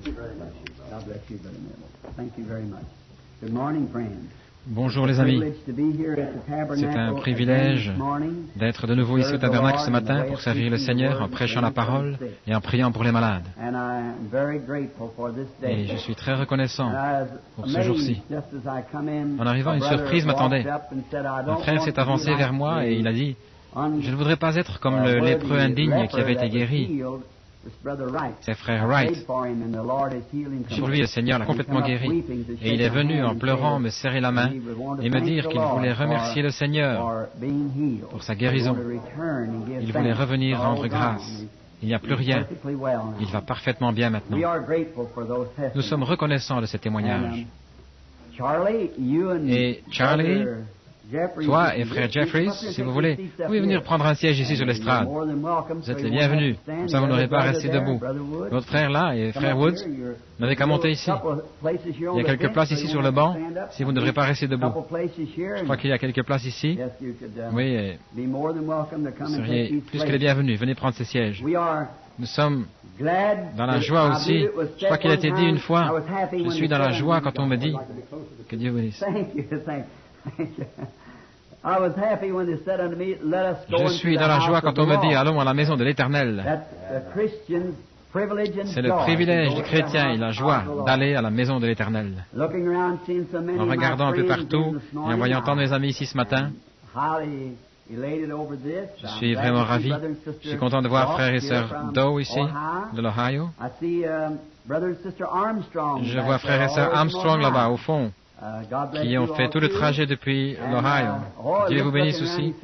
God bless you, Brother Neville. Thank you very much. Good morning, friends. Bonjour les amis, c'est un privilège d'être de nouveau ici au Tabernacle ce matin pour servir le Seigneur en prêchant la parole et en priant pour les malades. Et je suis très reconnaissant pour ce jour-ci. En arrivant, une surprise m'attendait. Un frère s'est avancé vers moi et il a dit « Je ne voudrais pas être comme le lépreux indigne qui avait été guéri. » C'est frère Wright. Sur lui, le Seigneur l'a complètement guéri. Et il est venu en pleurant me serrer la main et me dire qu'il voulait remercier le Seigneur pour sa guérison. Il voulait revenir rendre grâce. Il n'y a plus rien. Il va parfaitement bien maintenant. Nous sommes reconnaissants de ces témoignages. Et Charlie, toi et frère Jeffries, si vous voulez, vous pouvez venir prendre un siège ici sur l'estrade. Vous êtes les bienvenus. Comme ça, vous n'aurez pas à rester debout. Votre frère là et frère Woods, vous n'avez qu'à monter ici. Il y a quelques places ici sur le banc, si vous ne devrez pas rester debout. Je crois qu'il y a quelques places ici. Oui, vous seriez plus que les bienvenus. Venez prendre ces sièges. Nous sommes dans la joie aussi. Je crois qu'il a été dit une fois, je suis dans la joie quand on me dit que Dieu vous bénisse. Je suis dans la joie quand on me dit « Allons à la maison de l'Éternel ». C'est le privilège du chrétien et la joie d'aller à la maison de l'Éternel. En regardant un peu partout et en voyant tant de mes amis ici ce matin, je suis vraiment ravi. Je suis content de voir frère et sœur Doe ici, de l'Ohio. Je vois frère et sœur Armstrong là-bas, au fond, qui ont fait tout le trajet depuis l'Ohio. Dieu vous bénisse aussi.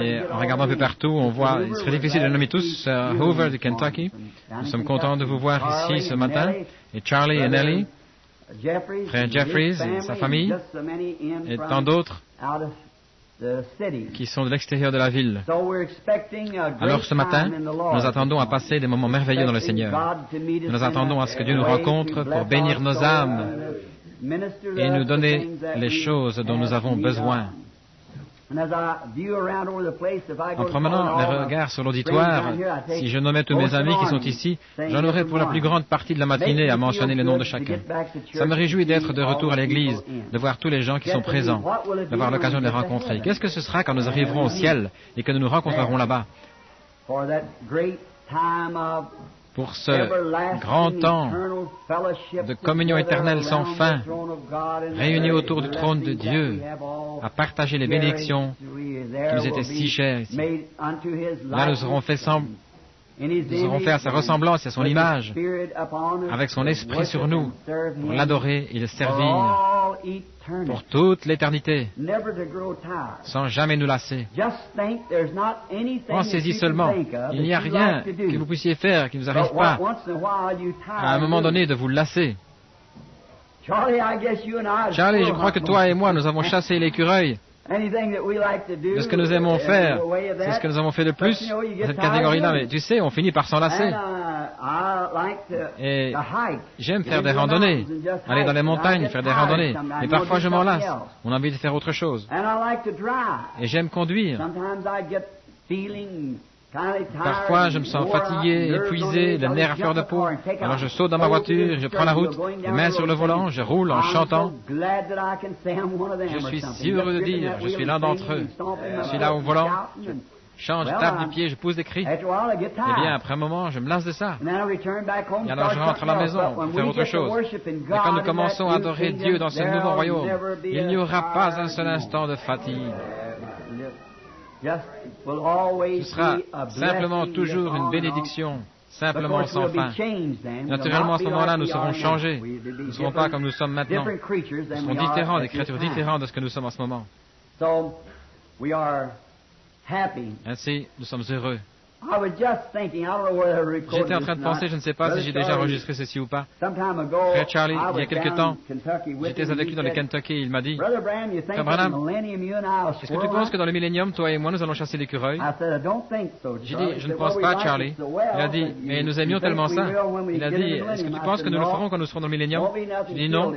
Et en regardant un peu partout, on voit, il serait difficile de nommer tous, Hoover du Kentucky. Nous sommes contents de vous voir ici ce matin. Et Charlie et Nellie, frère Jeffries et sa famille, et tant d'autres qui sont de l'extérieur de la ville. Alors ce matin, nous attendons à passer des moments merveilleux dans le Seigneur. Nous attendons à ce que Dieu nous rencontre pour bénir nos âmes et nous donner les choses dont nous avons besoin. En promenant les regards sur l'auditoire, si je nommais tous mes amis qui sont ici, j'en aurais pour la plus grande partie de la matinée à mentionner les noms de chacun. Ça me réjouit d'être de retour à l'église, de voir tous les gens qui sont présents, d'avoir l'occasion de les rencontrer. Qu'est-ce que ce sera quand nous arriverons au ciel et que nous nous rencontrerons là-bas? Pour ce grand temps de communion éternelle sans fin, réunis autour du trône de Dieu, à partager les bénédictions qui nous étaient si chères ici. Là, nous aurons fait à sa ressemblance et à son image, avec son esprit sur nous, pour l'adorer et le servir pour toute l'éternité, sans jamais nous lasser. Pensez-y seulement, il n'y a rien que vous puissiez faire qui ne vous arrive pas à un moment donné de vous lasser. Charlie, je crois que toi et moi, nous avons chassé l'écureuil. De ce que nous aimons faire, c'est ce que nous avons fait de plus dans cette catégorie-là. Mais tu sais, on finit par s'en lasser. Et j'aime faire des randonnées, aller dans les montagnes, faire des randonnées. Mais parfois je m'en lasse. On a envie de faire autre chose. Et j'aime conduire. Parfois, je me sens fatigué, épuisé, les nerfs à fleur de peau. Alors je saute dans ma voiture, je prends la route, les mains sur le volant, je roule en chantant. Je suis si heureux de dire, je suis l'un d'entre eux. Je suis là au volant, je chante, je tape du pied, je pousse des cris. Eh bien, après un moment, je me lasse de ça. Et alors je rentre à la maison pour faire autre chose. Et quand nous commençons à adorer Dieu dans ce nouveau royaume, il n'y aura pas un seul instant de fatigue. Ce sera simplement toujours une bénédiction, simplement sans fin. Naturellement, à ce moment-là, nous serons changés. Nous ne serons pas comme nous sommes maintenant. Nous serons différents, des créatures différentes de ce que nous sommes en ce moment. Ainsi, nous sommes heureux. J'étais en train de penser, je ne sais pas si j'ai déjà enregistré ceci ou pas. Frère Charlie, il y a quelque temps, j'étais avec lui dans le Kentucky, il m'a dit, Frère Branham, est-ce que tu penses que dans le millénium, toi et moi, nous allons chasser l'écureuil? J'ai dit, je ne pense pas, Charlie. Il a dit, mais nous aimions tellement ça. Il a dit, est-ce que tu penses que nous le ferons quand nous serons dans le millénium? J'ai dit, non,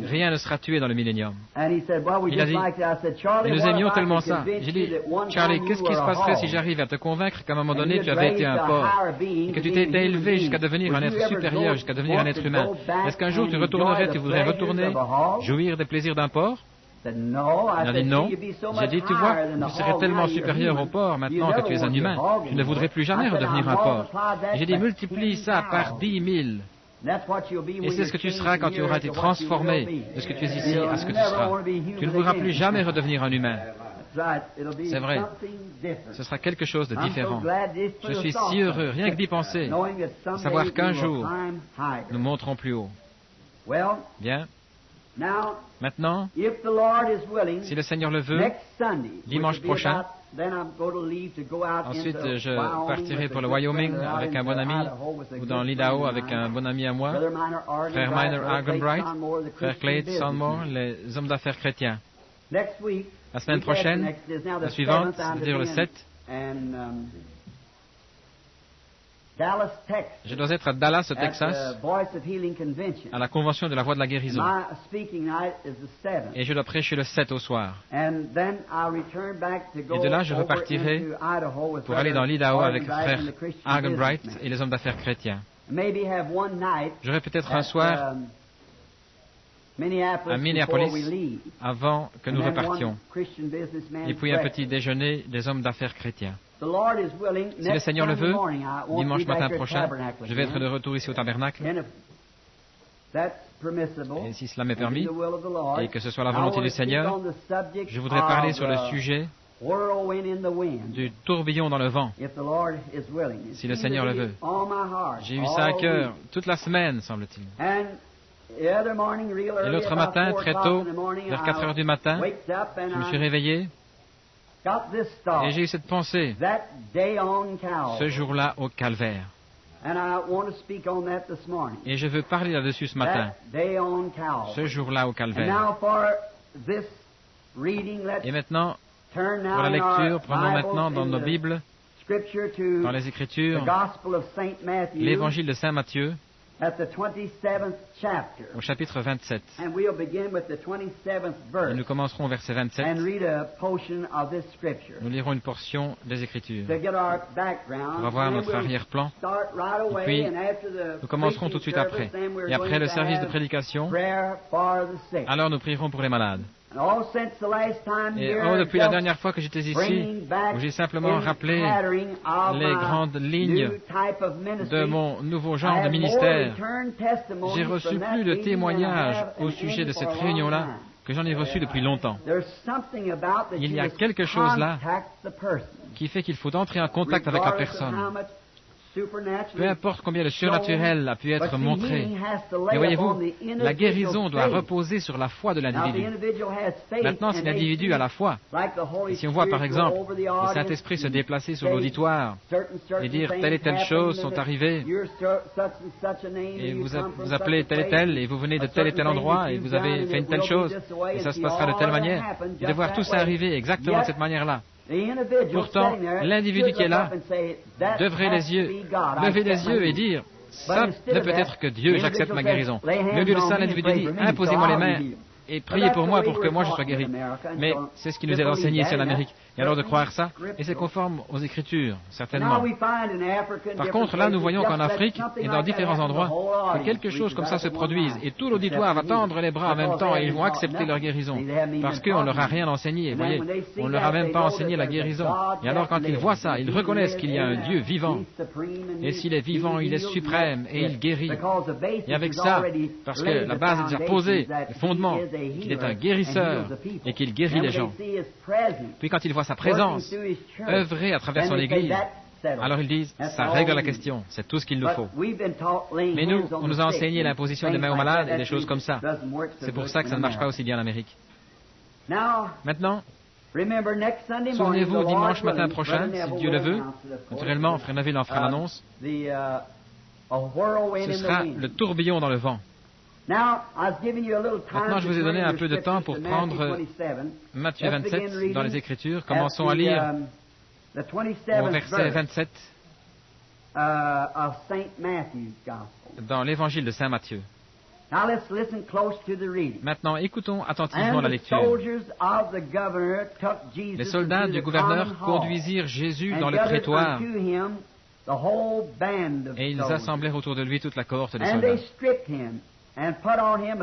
rien ne sera tué dans le millénium. Il a dit, mais nous aimions tellement ça. J'ai dit, Charlie, qu'est-ce qui se passerait si j'arrive à te convaincre qu'à un moment donné, donné, tu avais été un porc, et que tu t'es élevé jusqu'à devenir un être supérieur, jusqu'à devenir un être humain, est-ce qu'un jour tu retournerais, tu voudrais retourner, jouir des plaisirs d'un porc? Il a dit non. J'ai dit, tu vois, tu serais tellement supérieur au porc maintenant que tu es un humain. Tu ne voudrais plus jamais redevenir un porc. Et j'ai dit, multiplie ça par 10 000. Et c'est ce que tu seras quand tu auras été transformé de ce que tu es ici à ce que tu seras. Tu ne voudras plus jamais redevenir un humain. C'est vrai. Ce sera quelque chose de différent. Je suis si heureux, rien que d'y penser, de savoir qu'un jour, nous monterons plus haut. Bien. Maintenant, si le Seigneur le veut, dimanche prochain, ensuite je partirai pour le Wyoming avec un bon ami, ou dans l'Idaho avec un bon ami à moi, frère Minor Argenbright, frère Clayton Sandmore, les hommes d'affaires chrétiens. La semaine prochaine, la suivante, c'est-à-dire le 7, je dois être à Dallas, au Texas, à la convention de la Voix de la guérison. Et je dois prêcher le 7 au soir. Et de là, je repartirai pour aller dans l'Idaho avec frère Argenbright et les hommes d'affaires chrétiens. J'aurai peut-être un soir à Minneapolis avant que nous repartions. Et puis un petit déjeuner des hommes d'affaires chrétiens. Si le Seigneur le veut, dimanche matin prochain, je vais être de retour ici au tabernacle. Et si cela m'est permis, et que ce soit la volonté du Seigneur, je voudrais parler sur le sujet du tourbillon dans le vent, si le Seigneur le veut. J'ai eu ça à cœur toute la semaine, semble-t-il. Et l'autre matin, très tôt, vers 4 heures du matin, je me suis réveillé et j'ai eu cette pensée, ce jour-là au Calvaire. Et je veux parler là-dessus ce matin, ce jour-là au Calvaire. Et maintenant, pour la lecture, prenons maintenant dans nos Bibles, dans les Écritures, l'Évangile de Saint Matthieu, au chapitre 27. Et nous commencerons au verset 27. Nous lirons une portion des Écritures pour avoir notre arrière-plan. Et puis, nous commencerons tout de suite après. Et après le service de prédication, alors nous prierons pour les malades. Et depuis la dernière fois que j'étais ici, où j'ai simplement rappelé les grandes lignes de mon nouveau genre de ministère, j'ai reçu plus de témoignages au sujet de cette réunion-là que j'en ai reçu depuis longtemps. Il y a quelque chose là qui fait qu'il faut entrer en contact avec la personne. Peu importe combien le surnaturel a pu être montré. Mais voyez-vous, la guérison doit reposer sur la foi de l'individu. Maintenant, si l'individu a la foi, et si on voit par exemple le Saint-Esprit se déplacer sur l'auditoire et dire telle et telle chose sont arrivées, et vous appelez tel et tel, et vous venez de tel et tel endroit, et vous avez fait une telle chose, et ça se passera de telle manière, et de voir tout ça arriver exactement de cette manière-là. Pourtant, l'individu qui est là devrait lever les yeux et dire « Ça ne peut être que Dieu, j'accepte ma guérison ». Mais au lieu de ça, l'individu dit « Imposez-moi les mains et priez pour moi pour que moi je sois guéri ». Mais c'est ce qui nous est enseigné ici en Amérique. Et alors de croire ça, et c'est conforme aux Écritures, certainement. Par contre, là, nous voyons qu'en Afrique et dans différents endroits, que quelque chose comme ça se produise, et tout l'auditoire va tendre les bras en même temps, et ils vont accepter leur guérison, parce qu'on ne leur a rien enseigné, vous voyez, on ne leur a même pas enseigné la guérison. Et alors, quand ils voient ça, ils reconnaissent qu'il y a un Dieu vivant, et s'il est vivant, il est suprême, et il guérit. Et avec ça, parce que la base est déjà posée, le fondement, qu'il est un guérisseur, et qu'il guérit les gens. Puis quand ils voient sa présence œuvrer à travers son Église, alors ils disent, ça règle la question, c'est tout ce qu'il nous faut. Mais nous, on nous a enseigné l'imposition des mains aux malades et des choses comme ça. C'est pour ça que ça ne marche pas aussi bien en Amérique. Maintenant, souvenez-vous, dimanche matin prochain, si Dieu le veut, naturellement, Frère Neville en fera l'annonce, ce sera le tourbillon dans le vent. Maintenant, je vous ai donné un peu de temps pour prendre Matthieu 27 dans les Écritures. Commençons à lire au verset 27 dans l'Évangile de Saint Matthieu. Maintenant, écoutons attentivement la lecture. Les soldats du gouverneur conduisirent Jésus dans le prétoire Et ils assemblèrent autour de lui toute la cohorte des soldats. Et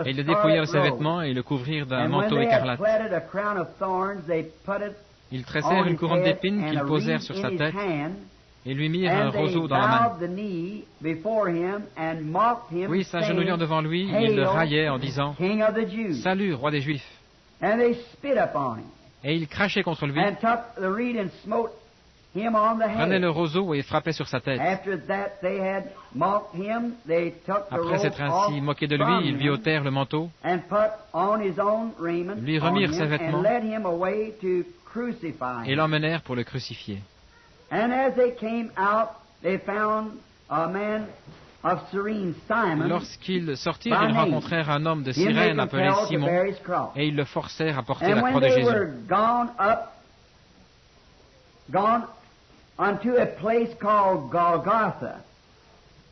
ils le dépouillèrent de ses vêtements et le couvrirent d'un manteau écarlate. Ils tressèrent une couronne d'épines qu'ils posèrent sur sa tête et lui mirent un roseau dans la main. Oui, s'agenouillant devant lui, ils le raillaient en disant « Salut, roi des Juifs !» Et ils crachaient contre lui, prenaient le roseau et frappaient sur sa tête. Après s'être ainsi moqué de lui, ils lui ôtèrent le manteau, lui remirent ses vêtements et l'emmenèrent pour le crucifier. Lorsqu'ils sortirent, ils rencontrèrent un homme de Cyrène appelé Simon, et ils le forcèrent à porter la croix de Jésus.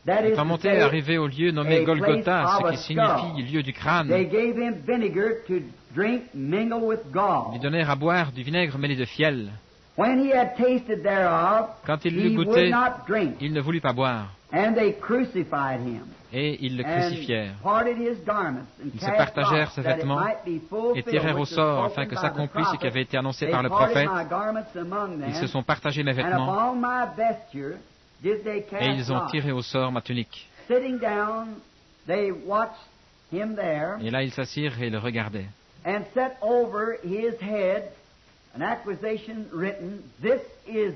Étant montés et arrivés au lieu nommé Golgotha, ce qui signifie lieu du crâne, lui donnèrent à boire du vinaigre mêlé de fiel. Quand il l'eut goûté, il ne voulut pas boire. Et ils le crucifièrent. Ils se partagèrent ses vêtements et tirèrent au sort afin que s'accomplisse ce qui avait été annoncé par le prophète. Ils se sont partagés mes vêtements et ils ont tiré au sort ma tunique. Et là ils s'assirent et le regardaient.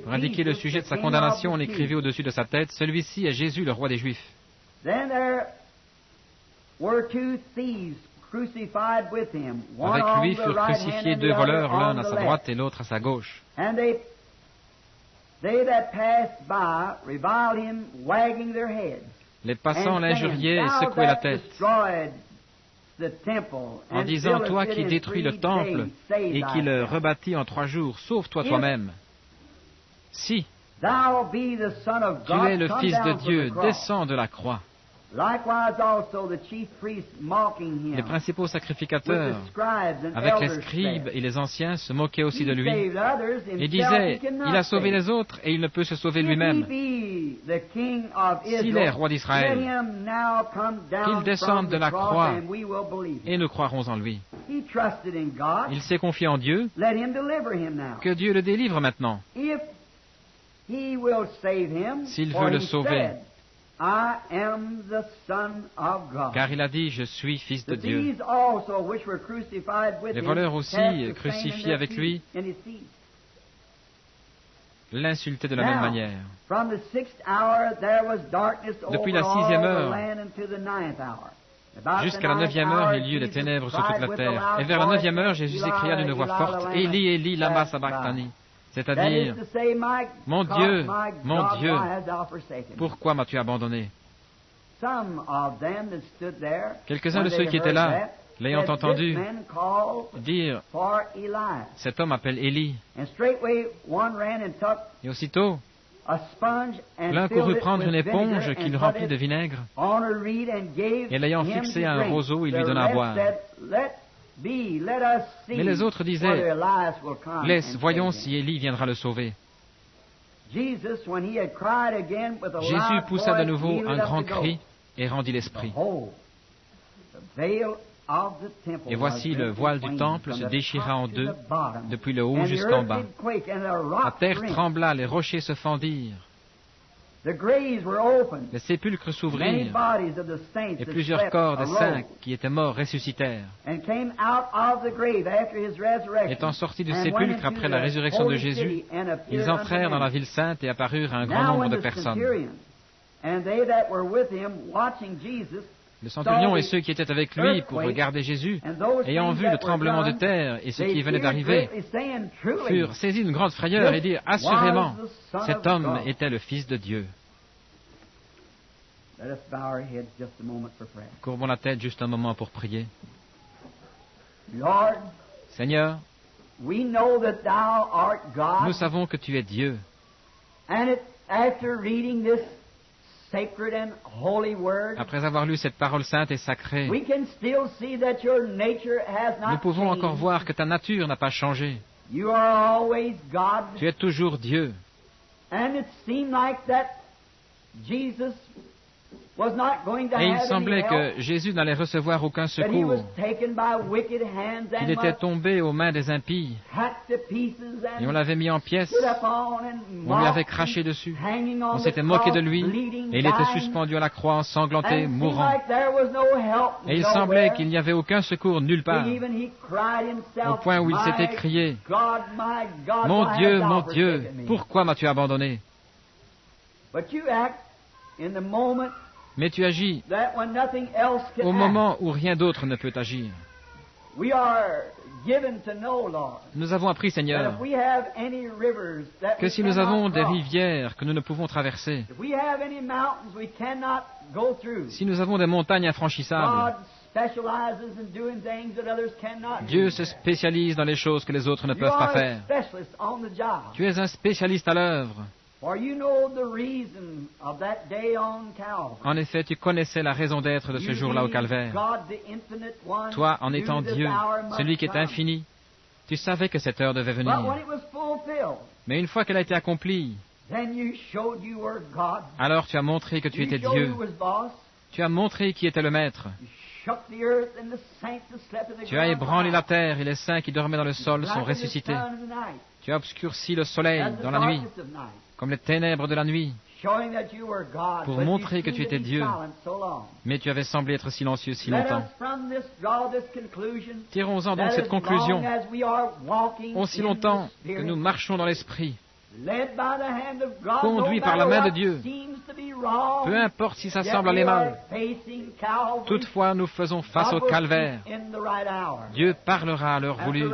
Pour indiquer le sujet de sa condamnation, on écrivit au-dessus de sa tête, « Celui-ci est Jésus, le roi des Juifs. » Avec lui furent crucifiés deux voleurs, l'un à sa droite et l'autre à sa gauche. Les passants l'injuriaient et secouaient la tête, en disant, « Toi qui détruis le temple et qui le rebâtis en 3 jours, sauve-toi toi-même. Si tu es le Fils de Dieu, descends de la croix. » Les principaux sacrificateurs, avec les scribes et les anciens, se moquaient aussi de lui et disaient, « Il a sauvé les autres et il ne peut se sauver lui-même. S'il est roi d'Israël, qu'il descende de la croix et nous croirons en lui. » Il s'est confié en Dieu, que Dieu le délivre maintenant. S'il veut le sauver, car il a dit, « Je suis fils de Dieu. » Les voleurs aussi, crucifiés avec lui, l'insultaient de la même manière. Depuis la 6e heure jusqu'à la 9e heure, il y eut des ténèbres sur toute la terre. Et vers la 9e heure, Jésus s'écria d'une voix forte, « Élie, Élie, lama sabachthani » c'est-à-dire, « Mon Dieu, pourquoi m'as-tu abandonné ?» Quelques-uns de ceux qui étaient là, l'ayant entendu dire, « Cet homme appelle Élie. » Et aussitôt, l'un courut prendre une éponge qu'il remplit de vinaigre, et l'ayant fixée à un roseau, il lui donna à boire. Mais les autres disaient, « Laisse, voyons si Élie viendra le sauver. » Jésus poussa de nouveau un grand cri et rendit l'esprit. Et voici le voile du temple se déchira en deux, depuis le haut jusqu'en bas. La terre trembla, les rochers se fendirent. Les sépulcres s'ouvrirent, et plusieurs corps des saints qui étaient morts ressuscitèrent. Étant sortis du sépulcre après la résurrection de Jésus, ils entrèrent dans la ville sainte et apparurent à un grand nombre de personnes. Le centurion et ceux qui étaient avec lui pour regarder Jésus, ayant vu le tremblement de terre et ce qui venait d'arriver, furent saisis d'une grande frayeur et dirent, « Assurément, cet homme était le Fils de Dieu. » Courbons la tête juste un moment pour prier. Seigneur, nous savons que tu es Dieu. Après avoir lu cette parole sainte et sacrée, nous pouvons encore voir que ta nature n'a pas changé. Tu es toujours Dieu. Et il semblait que Jésus n'allait recevoir aucun secours, qu'il était tombé aux mains des impies, et on l'avait mis en pièces, on lui avait craché dessus, on s'était moqué de lui, et il était suspendu à la croix ensanglanté, mourant. Et il semblait qu'il n'y avait aucun secours nulle part, au point où il s'était crié, « Mon Dieu, pourquoi m'as-tu abandonné ?» Mais tu agis au moment où rien d'autre ne peut agir. Nous avons appris, Seigneur, que si nous avons des rivières que nous ne pouvons traverser, si nous avons des montagnes infranchissables, Dieu se spécialise dans les choses que les autres ne peuvent pas faire. Tu es un spécialiste à l'œuvre. En effet, tu connaissais la raison d'être de ce jour-là au Calvaire. Toi, en étant Dieu, celui qui est infini, tu savais que cette heure devait venir. Mais une fois qu'elle a été accomplie, alors tu as montré que tu étais Dieu. Tu as montré qui était le Maître. Tu as ébranlé la terre et les saints qui dormaient dans le sol sont ressuscités. Tu as obscurci le soleil dans la nuit, comme les ténèbres de la nuit, pour montrer que tu étais Dieu. Mais tu avais semblé être silencieux si longtemps. Tirons-en donc cette conclusion. Aussi longtemps que nous marchons dans l'Esprit, conduits par la main de Dieu, peu importe si ça semble aller mal, toutefois nous faisons face au calvaire. Dieu parlera à l'heure voulue,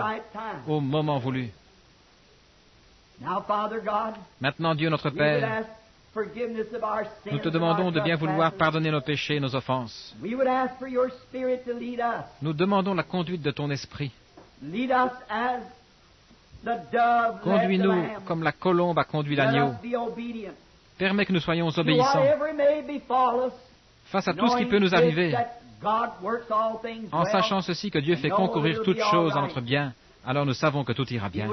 au moment voulu. Maintenant, Dieu notre Père, nous te demandons de bien vouloir pardonner nos péchés et nos offenses. Nous demandons la conduite de ton esprit. Conduis-nous comme la colombe a conduit l'agneau. Permets que nous soyons obéissants face à tout ce qui peut nous arriver, en sachant ceci que Dieu fait concourir toutes choses à notre bien. Alors nous savons que tout ira bien.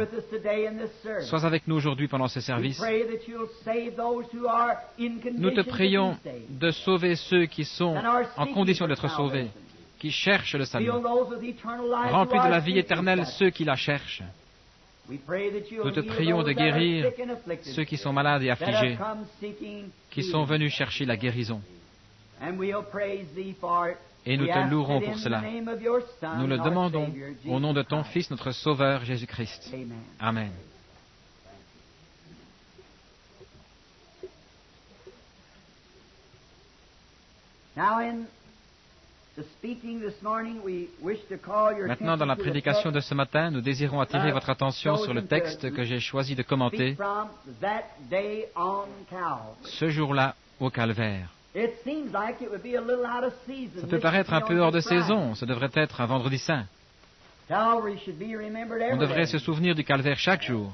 Sois avec nous aujourd'hui pendant ce service. Nous te prions de sauver ceux qui sont en condition d'être sauvés, qui cherchent le salut. Remplis de la vie éternelle ceux qui la cherchent. Nous te prions de guérir ceux qui sont malades et affligés, qui sont venus chercher la guérison. Et nous te louerons pour cela. Nous le demandons au nom de ton Fils, notre Sauveur, Jésus-Christ. Amen. Maintenant, dans la prédication de ce matin, nous désirons attirer votre attention sur le texte que j'ai choisi de commenter, ce jour-là au Calvaire. Ça peut paraître un peu hors de saison, ce devrait être un vendredi saint. On devrait se souvenir du Calvaire chaque jour.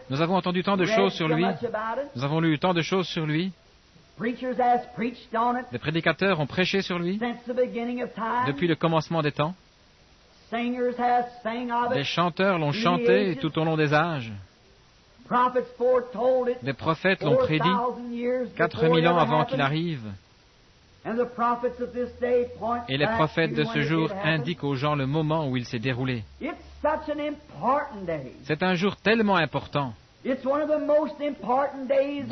Nous avons entendu tant de choses sur lui, nous avons lu tant de choses sur lui. Les prédicateurs ont prêché sur lui depuis le commencement des temps. Les chanteurs l'ont chanté tout au long des âges. Les prophètes l'ont prédit 4000 ans avant qu'il arrive. Et les prophètes de ce jour indiquent aux gens le moment où il s'est déroulé. C'est un jour tellement important. De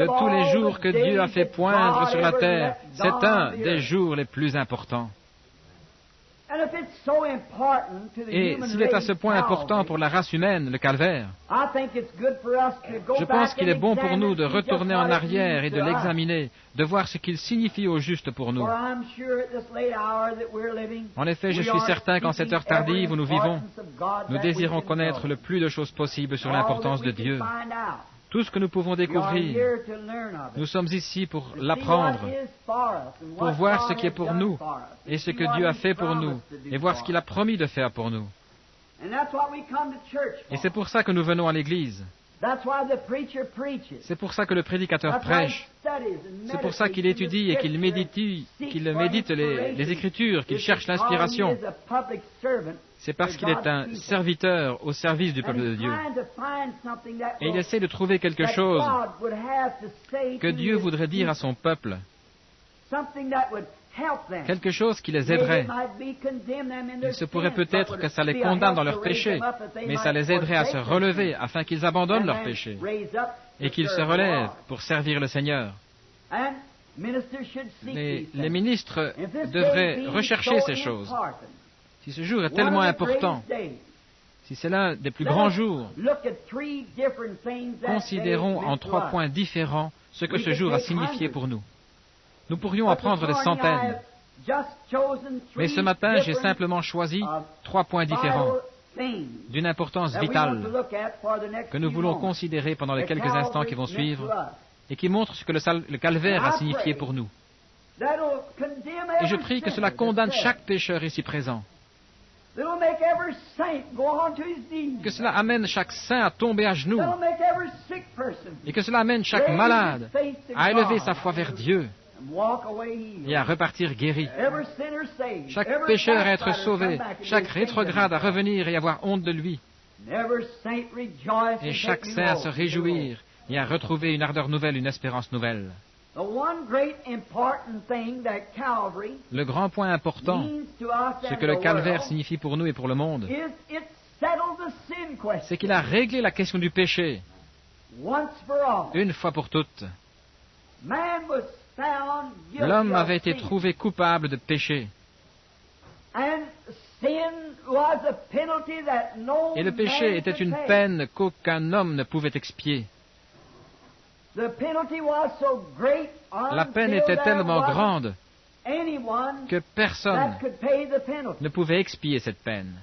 tous les jours que Dieu a fait poindre sur la terre, c'est un des jours les plus importants. Et s'il est à ce point important pour la race humaine, le calvaire, je pense qu'il est bon pour nous de retourner en arrière et de l'examiner, de voir ce qu'il signifie au juste pour nous. En effet, je suis certain qu'en cette heure tardive où nous vivons, nous désirons connaître le plus de choses possibles sur l'importance de Dieu. Tout ce que nous pouvons découvrir, nous sommes ici pour l'apprendre, pour voir ce qui est pour nous et ce que Dieu a fait pour nous et voir ce qu'il a promis de faire pour nous. Et c'est pour ça que nous venons à l'Église. C'est pour ça que le prédicateur prêche. C'est pour ça qu'il étudie et qu'il médite les Écritures, qu'il cherche l'inspiration. C'est parce qu'il est un serviteur au service du peuple de Dieu. Et il essaie de trouver quelque chose que Dieu voudrait dire à son peuple. Quelque chose qui les aiderait. Il se pourrait peut-être que ça les condamne dans leurs péchés, mais ça les aiderait à se relever afin qu'ils abandonnent leurs péchés et qu'ils se relèvent pour servir le Seigneur. Les ministres devraient rechercher ces choses. Si ce jour est tellement important, si c'est l'un des plus grands jours, considérons en 3 points différents ce que ce jour a signifié pour nous. Nous pourrions en prendre des centaines. Mais ce matin, j'ai simplement choisi 3 points différents, d'une importance vitale, que nous voulons considérer pendant les quelques instants qui vont suivre, et qui montrent ce que le calvaire a signifié pour nous. Et je prie que cela condamne chaque pécheur ici présent. Que cela amène chaque saint à tomber à genoux. Et que cela amène chaque malade à élever sa foi vers Dieu et à repartir guéri. Chaque pécheur à être sauvé, chaque rétrograde à revenir et avoir honte de lui. Et chaque saint à se réjouir et à retrouver une ardeur nouvelle, une espérance nouvelle. Le grand point important, ce que le calvaire signifie pour nous et pour le monde, c'est qu'il a réglé la question du péché, une fois pour toutes. L'homme avait été trouvé coupable de péché. Et le péché était une peine qu'aucun homme ne pouvait expier. La peine était tellement grande que personne ne pouvait expier cette peine.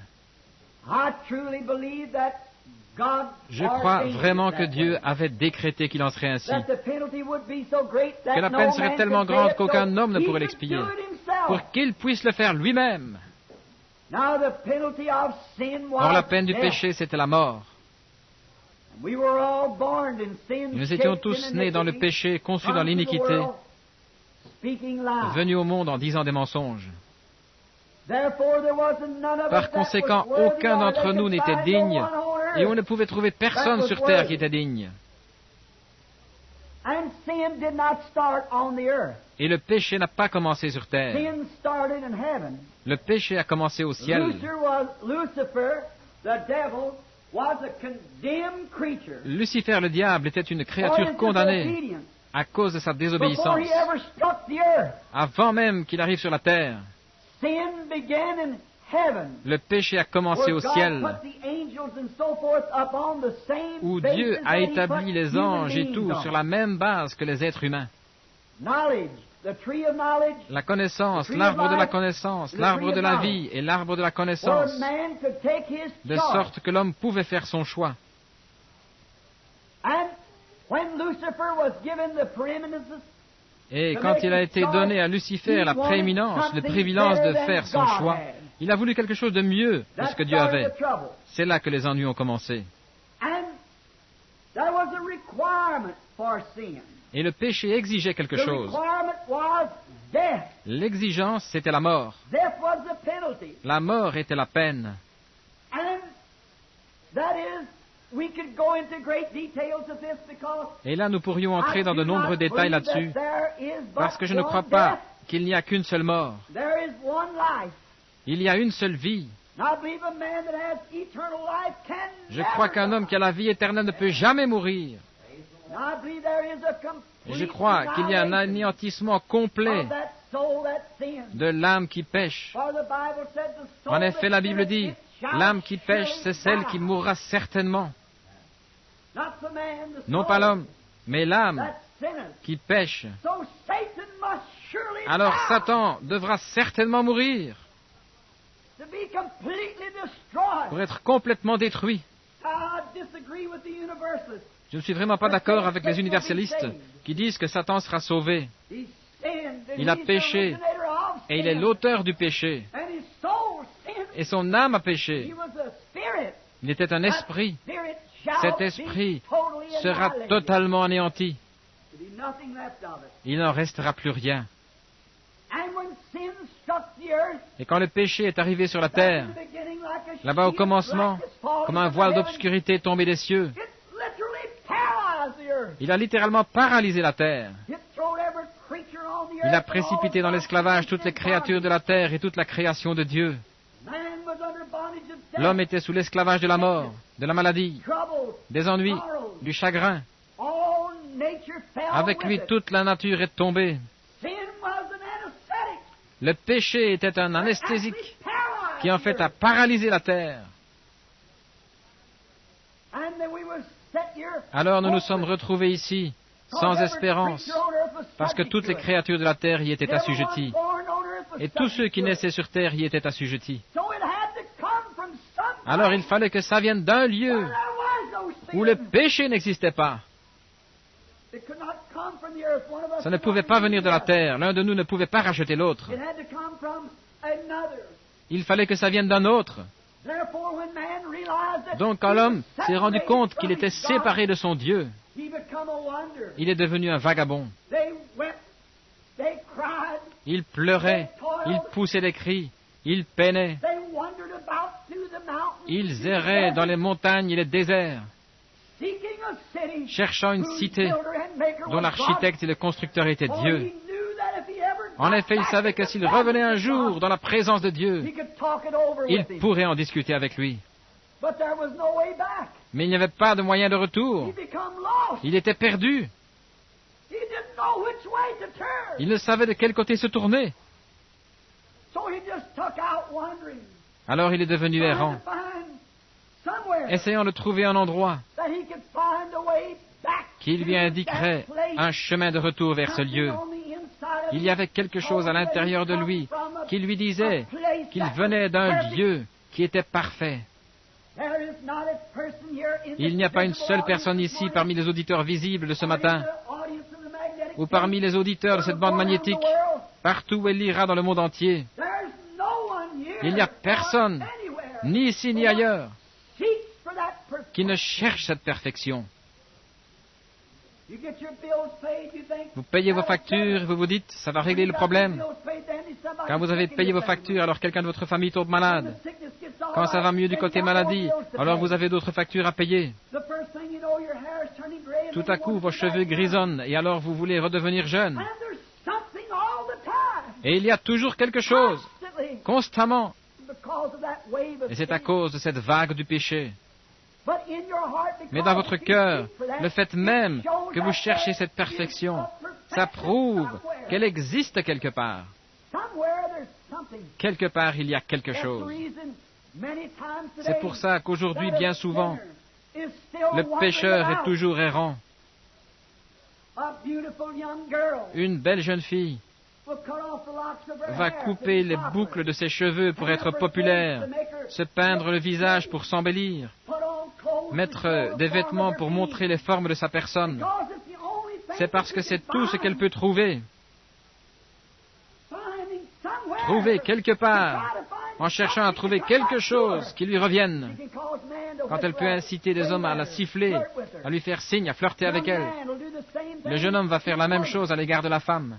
Je crois vraiment que Dieu avait décrété qu'il en serait ainsi, que la peine serait tellement grande qu'aucun homme ne pourrait l'expier, pour qu'il puisse le faire lui-même. Or la peine du péché, c'était la mort. Nous étions tous nés dans le péché, conçus dans l'iniquité, venus au monde en disant des mensonges. Par conséquent, aucun d'entre nous n'était digne, et on ne pouvait trouver personne sur terre qui était digne. Et le péché n'a pas commencé sur terre. Le péché a commencé au ciel. Lucifer, le diable, était une créature condamnée à cause de sa désobéissance. Avant même qu'il arrive sur la terre, le péché a commencé au ciel, où Dieu a établi les anges et tout sur la même base que les êtres humains. La connaissance, l'arbre de la connaissance, l'arbre de la vie et l'arbre de la connaissance, de sorte que l'homme pouvait faire son choix. Et quand il a été donné à Lucifer la prééminence, le privilège de faire son choix, il a voulu quelque chose de mieux de ce que Dieu avait. C'est là que les ennuis ont commencé. Et le péché exigeait quelque chose. L'exigence, c'était la mort. La mort était la peine. Et là, nous pourrions entrer dans de nombreux détails là-dessus, parce que je ne crois pas qu'il n'y a qu'une seule mort. Il y a une seule vie. Je crois qu'un homme qui a la vie éternelle ne peut jamais mourir. Et je crois qu'il y a un anéantissement complet de l'âme qui pêche. En effet, la Bible dit, l'âme qui pêche, c'est celle qui mourra certainement. Non pas l'homme, mais l'âme qui pêche. Alors Satan devra certainement mourir pour être complètement détruit. Je ne suis vraiment pas d'accord avec les universalistes qui disent que Satan sera sauvé. Il a péché et il est l'auteur du péché. Et son âme a péché. Il était un esprit. Cet esprit sera totalement anéanti. Il n'en restera plus rien. Et quand le péché est arrivé sur la terre, là-bas au commencement, comme un voile d'obscurité tombé des cieux, il a littéralement paralysé la terre. Il a précipité dans l'esclavage toutes les créatures de la terre et toute la création de Dieu. L'homme était sous l'esclavage de la mort, de la maladie, des ennuis, du chagrin. Avec lui, toute la nature est tombée. Le péché était un anesthésique qui en fait a paralysé la terre. Alors nous nous sommes retrouvés ici, sans espérance, parce que toutes les créatures de la terre y étaient assujetties, et tous ceux qui naissaient sur terre y étaient assujettis. Alors il fallait que ça vienne d'un lieu où le péché n'existait pas. Ça ne pouvait pas venir de la terre. L'un de nous ne pouvait pas racheter l'autre. Il fallait que ça vienne d'un autre. Donc quand l'homme s'est rendu compte qu'il était séparé de son Dieu, il est devenu un vagabond. Il pleurait, il poussait des cris, il peinait. Ils erraient dans les montagnes et les déserts, cherchant une cité dont l'architecte et le constructeur étaient Dieu. En effet, il savait que s'il revenait un jour dans la présence de Dieu, il pourrait en discuter avec lui. Mais il n'y avait pas de moyen de retour. Il était perdu. Il ne savait de quel côté se tourner. Alors il est devenu errant, essayant de trouver un endroit qui lui indiquerait un chemin de retour vers ce lieu. Il y avait quelque chose à l'intérieur de lui qui lui disait qu'il venait d'un lieu qui était parfait. Il n'y a pas une seule personne ici parmi les auditeurs visibles de ce matin, ou parmi les auditeurs de cette bande magnétique, partout où elle ira dans le monde entier. Il n'y a personne, ni ici ni ailleurs, qui ne cherche cette perfection. Vous payez vos factures et vous vous dites, ça va régler le problème. Quand vous avez payé vos factures, alors quelqu'un de votre famille tombe malade. Quand ça va mieux du côté maladie, alors vous avez d'autres factures à payer. Tout à coup, vos cheveux grisonnent et alors vous voulez redevenir jeune. Et il y a toujours quelque chose, constamment. Et c'est à cause de cette vague du péché. Mais dans votre cœur, le fait même que vous cherchez cette perfection, ça prouve qu'elle existe quelque part. Quelque part, il y a quelque chose. C'est pour ça qu'aujourd'hui, bien souvent, le pécheur est toujours errant. Une belle jeune fille va couper les boucles de ses cheveux pour être populaire, se peindre le visage pour s'embellir, mettre des vêtements pour montrer les formes de sa personne. C'est parce que c'est tout ce qu'elle peut trouver. Trouver quelque part, en cherchant à trouver quelque chose qui lui revienne. Quand elle peut inciter des hommes à la siffler, à lui faire signe, à flirter avec elle, le jeune homme va faire la même chose à l'égard de la femme.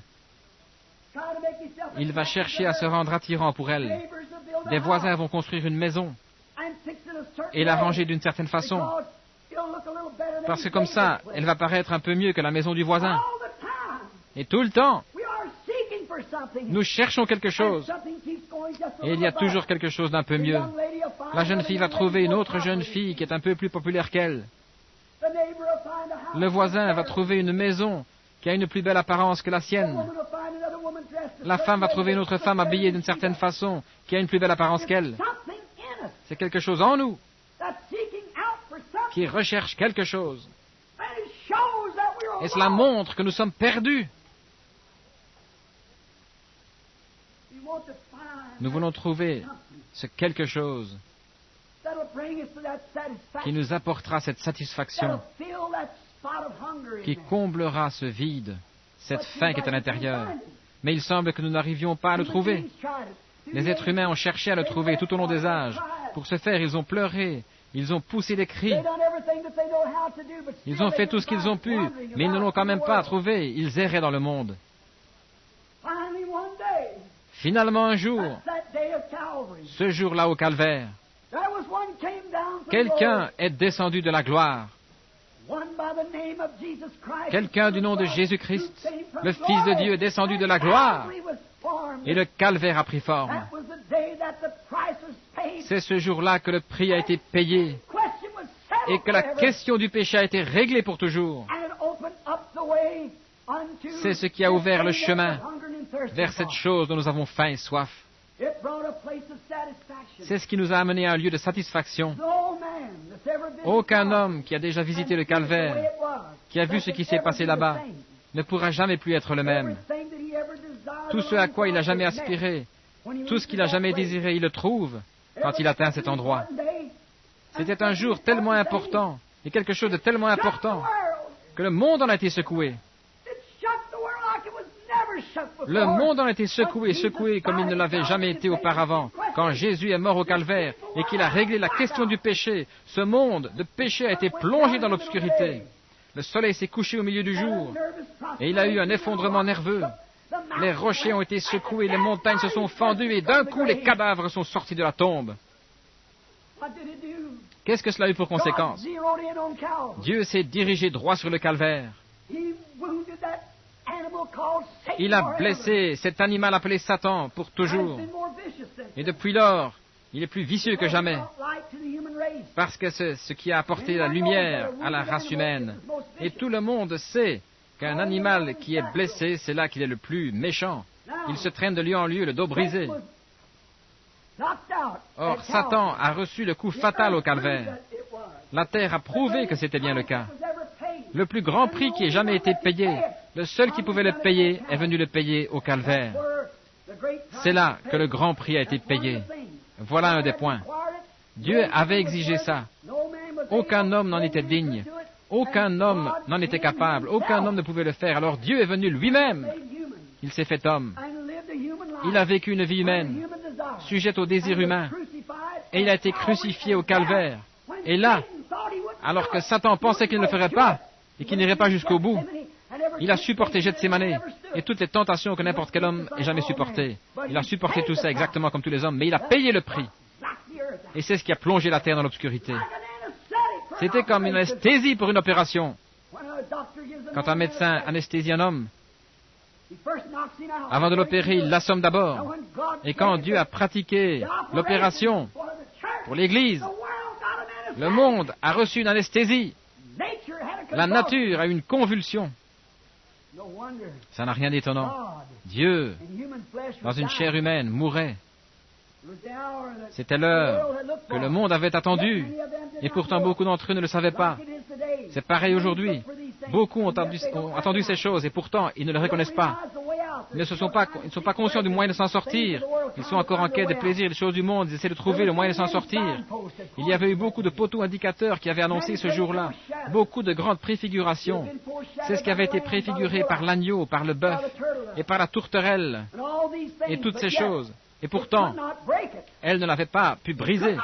Il va chercher à se rendre attirant pour elle. Des voisins vont construire une maison et la ranger d'une certaine façon, parce que comme ça, elle va paraître un peu mieux que la maison du voisin. Et tout le temps, nous cherchons quelque chose, et il y a toujours quelque chose d'un peu mieux. La jeune fille va trouver une autre jeune fille qui est un peu plus populaire qu'elle. Le voisin va trouver une maison qui a une plus belle apparence que la sienne. La femme va trouver une autre femme habillée d'une certaine façon qui a une plus belle apparence qu'elle. C'est quelque chose en nous qui recherche quelque chose. Et cela montre que nous sommes perdus. Nous voulons trouver ce quelque chose qui nous apportera cette satisfaction, qui comblera ce vide, cette faim qui est à l'intérieur. Mais il semble que nous n'arrivions pas à le trouver. Les êtres humains ont cherché à le trouver tout au long des âges. Pour ce faire, ils ont pleuré, Ils ont poussé des cris. Ils ont fait tout ce qu'ils ont pu, mais ils ne l'ont quand même pas trouvé. Ils erraient dans le monde. Finalement, un jour, ce jour-là au Calvaire, quelqu'un est descendu de la gloire. Quelqu'un du nom de Jésus-Christ, le Fils de Dieu, est descendu de la gloire. Et le calvaire a pris forme. C'est ce jour-là que le prix a été payé et que la question du péché a été réglée pour toujours. C'est ce qui a ouvert le chemin vers cette chose dont nous avons faim et soif. C'est ce qui nous a amené à un lieu de satisfaction. Aucun homme qui a déjà visité le calvaire, qui a vu ce qui s'est passé là-bas, ne pourra jamais plus être le même. Tout ce à quoi il n'a jamais aspiré, tout ce qu'il n'a jamais désiré, il le trouve quand il atteint cet endroit. C'était un jour tellement important, et quelque chose de tellement important, que le monde en a été secoué. Le monde en a été secoué comme il ne l'avait jamais été auparavant. Quand Jésus est mort au calvaire et qu'il a réglé la question du péché, ce monde de péché a été plongé dans l'obscurité. Le soleil s'est couché au milieu du jour et il a eu un effondrement nerveux. Les rochers ont été secoués, les montagnes se sont fendues et d'un coup les cadavres sont sortis de la tombe. Qu'est-ce que cela a eu pour conséquence? Dieu s'est dirigé droit sur le calvaire. Il a blessé cet animal appelé Satan pour toujours. Et depuis lors, il est plus vicieux que jamais. Parce que c'est ce qui a apporté la lumière à la race humaine. Et tout le monde sait qu'un animal qui est blessé, c'est là qu'il est le plus méchant. Il se traîne de lieu en lieu, le dos brisé. Or, Satan a reçu le coup fatal au calvaire. La terre a prouvé que c'était bien le cas. Le plus grand prix qui ait jamais été payé, le seul qui pouvait le payer, est venu le payer au calvaire. C'est là que le grand prix a été payé. Voilà un des points. Dieu avait exigé ça. Aucun homme n'en était digne. Aucun homme n'en était capable. Aucun homme ne pouvait le faire. Alors Dieu est venu lui-même. Il s'est fait homme. Il a vécu une vie humaine, sujette au désir humain. Et il a été crucifié au calvaire. Et là, alors que Satan pensait qu'il ne le ferait pas et qu'il n'irait pas jusqu'au bout, il a supporté Gethsémané et toutes les tentations que n'importe quel homme ait jamais supportées. Il a supporté tout ça exactement comme tous les hommes, mais il a payé le prix. Et c'est ce qui a plongé la terre dans l'obscurité. C'était comme une anesthésie pour une opération. Quand un médecin anesthésie un homme, avant de l'opérer, il l'assomme d'abord. Et quand Dieu a pratiqué l'opération pour l'Église, le monde a reçu une anesthésie. La nature a eu une convulsion. Ça n'a rien d'étonnant. Dieu, dans une chair humaine, mourait. C'était l'heure que le monde avait attendue, et pourtant beaucoup d'entre eux ne le savaient pas. C'est pareil aujourd'hui. Beaucoup ont attendu ces choses, et pourtant ils ne le reconnaissent pas. Ils ne sont pas conscients du moyen de s'en sortir. Ils sont encore en quête des plaisirs et des choses du monde. Ils essaient de trouver le moyen de s'en sortir. Il y avait eu beaucoup de poteaux indicateurs qui avaient annoncé ce jour-là. Beaucoup de grandes préfigurations. C'est ce qui avait été préfiguré par l'agneau, par le bœuf et par la tourterelle et toutes ces choses. Et pourtant, elle ne l'avait pas pu briser.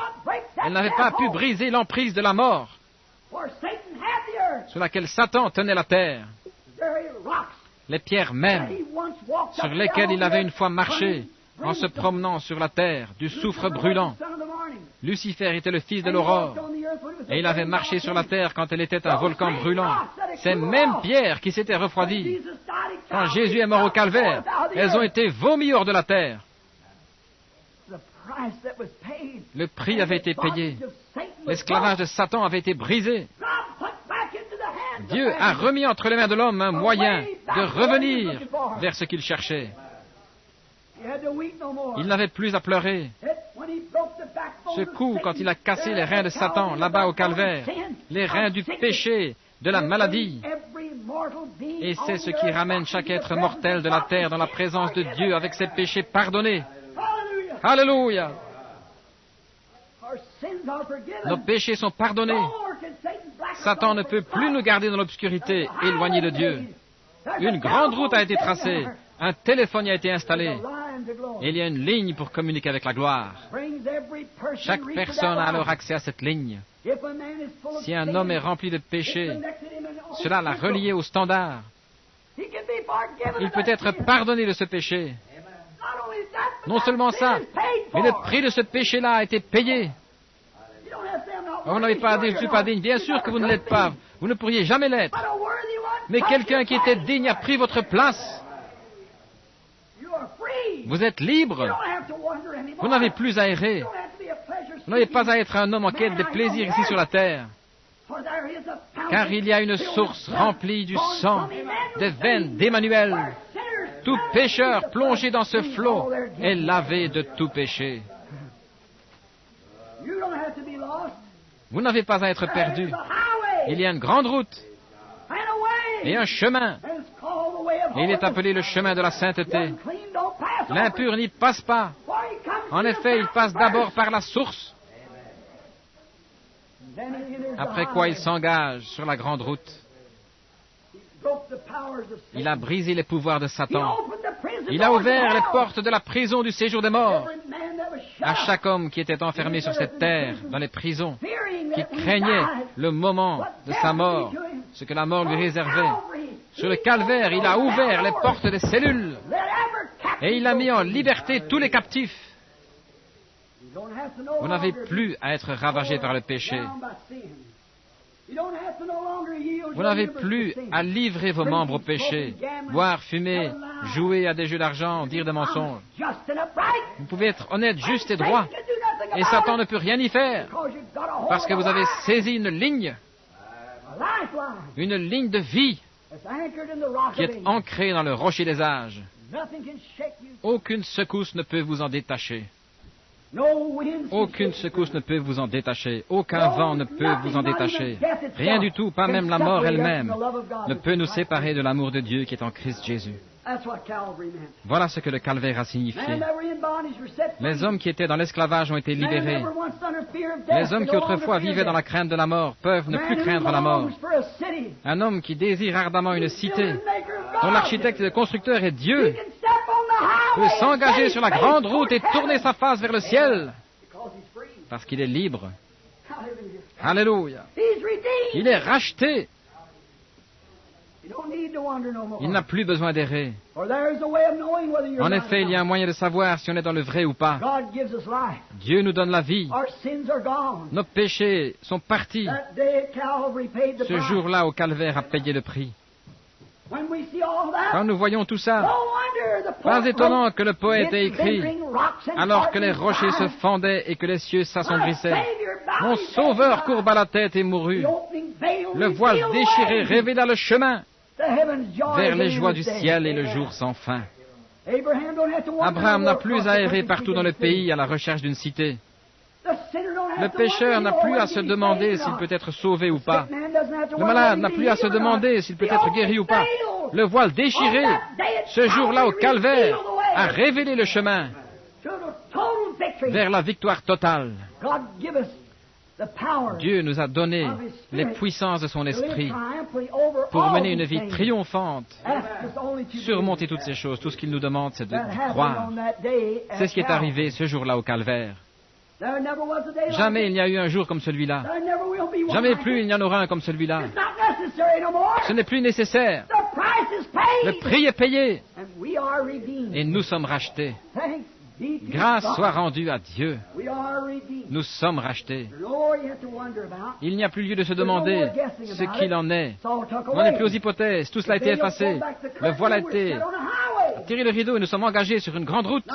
Elle n'avait pas pu briser l'emprise de la mort sur laquelle Satan tenait la terre. Les pierres mêmes sur lesquelles il avait une fois marché en se promenant sur la terre du soufre brûlant. Lucifer était le fils de l'aurore et il avait marché sur la terre quand elle était un volcan brûlant. Ces mêmes pierres qui s'étaient refroidies quand Jésus est mort au calvaire, elles ont été vomies hors de la terre. Le prix avait été payé. L'esclavage de Satan avait été brisé. Dieu a remis entre les mains de l'homme un moyen de revenir vers ce qu'il cherchait. Il n'avait plus à pleurer. Ce coup, quand il a cassé les reins de Satan, là-bas au calvaire, les reins du péché, de la maladie, et c'est ce qui ramène chaque être mortel de la terre dans la présence de Dieu avec ses péchés pardonnés. Alléluia! Nos péchés sont pardonnés. Satan ne peut plus nous garder dans l'obscurité, éloignés de Dieu. Une grande route a été tracée. Un téléphone y a été installé. Et il y a une ligne pour communiquer avec la gloire. Chaque personne a alors accès à cette ligne. Si un homme est rempli de péché, cela l'a relié au standard. Il peut être pardonné de ce péché. Non seulement ça, mais le prix de ce péché-là a été payé. Vous n'avez pas à dire, je ne suis pas digne. Bien sûr que vous ne l'êtes pas. Vous ne pourriez jamais l'être. Mais quelqu'un qui était digne a pris votre place. Vous êtes libre. Vous n'avez plus à errer. Vous n'avez pas à être un homme en quête de plaisir ici sur la terre. Car il y a une source remplie du sang, des veines d'Emmanuel. Tout pécheur plongé dans ce flot est lavé de tout péché. Vous n'avez pas à être perdu. Il y a une grande route et un chemin. Et il est appelé le chemin de la sainteté. L'impur n'y passe pas. En effet, il passe d'abord par la source. Après quoi il s'engage sur la grande route. Il a brisé les pouvoirs de Satan. Il a ouvert les portes de la prison du séjour des morts. À chaque homme qui était enfermé sur cette terre, dans les prisons, qui craignait le moment de sa mort, ce que la mort lui réservait. Sur le calvaire, il a ouvert les portes des cellules et il a mis en liberté tous les captifs. Vous n'avez plus à être ravagé par le péché. Vous n'avez plus à livrer vos membres au péché, boire, fumer, jouer à des jeux d'argent, dire des mensonges. Vous pouvez être honnête, juste et droit, et Satan ne peut rien y faire, parce que vous avez saisi une ligne de vie qui est ancrée dans le rocher des âges. Aucune secousse ne peut vous en détacher. Aucune secousse ne peut vous en détacher. Aucun vent ne peut vous en détacher. Rien du tout, pas même la mort elle-même, ne peut nous séparer de l'amour de Dieu qui est en Christ Jésus. Voilà ce que le calvaire a signifié. Les hommes qui étaient dans l'esclavage ont été libérés. Les hommes qui autrefois vivaient dans la crainte de la mort peuvent ne plus craindre la mort. Un homme qui désire ardemment une cité, dont l'architecte et le constructeur est Dieu, peut s'engager sur la grande route et tourner sa face vers le ciel, parce qu'il est libre. Alléluia. Il est racheté. Il n'a plus besoin d'errer. En effet, il y a un moyen de savoir si on est dans le vrai ou pas. Dieu nous donne la vie. Nos péchés sont partis. Ce jour-là, au calvaire, a payé le prix. Quand nous voyons tout ça, pas étonnant que le poète ait écrit « Alors que les rochers se fendaient et que les cieux s'assombrissaient, mon Sauveur courba la tête et mourut. Le voile déchiré révéla le chemin vers les joies du ciel et le jour sans fin. » Abraham n'a plus à errer partout dans le pays à la recherche d'une cité. Le pécheur n'a plus à se demander s'il peut être sauvé ou pas. Le malade n'a plus à se demander s'il peut être guéri ou pas. Le voile déchiré, ce jour-là au calvaire, a révélé le chemin vers la victoire totale. Dieu nous a donné les puissances de son esprit pour mener une vie triomphante, surmonter toutes ces choses. Tout ce qu'il nous demande, c'est de croire. C'est ce qui est arrivé ce jour-là au calvaire. Jamais il n'y a eu un jour comme celui-là. Jamais plus il n'y en aura un comme celui-là. Ce n'est plus nécessaire. Le prix est payé. Et nous sommes rachetés. Grâce soit rendue à Dieu. Nous sommes rachetés. Il n'y a plus lieu de se demander ce qu'il en est. On n'est plus aux hypothèses. Tout cela a été effacé. Le voile a été tiré le rideau et nous sommes engagés sur une grande route.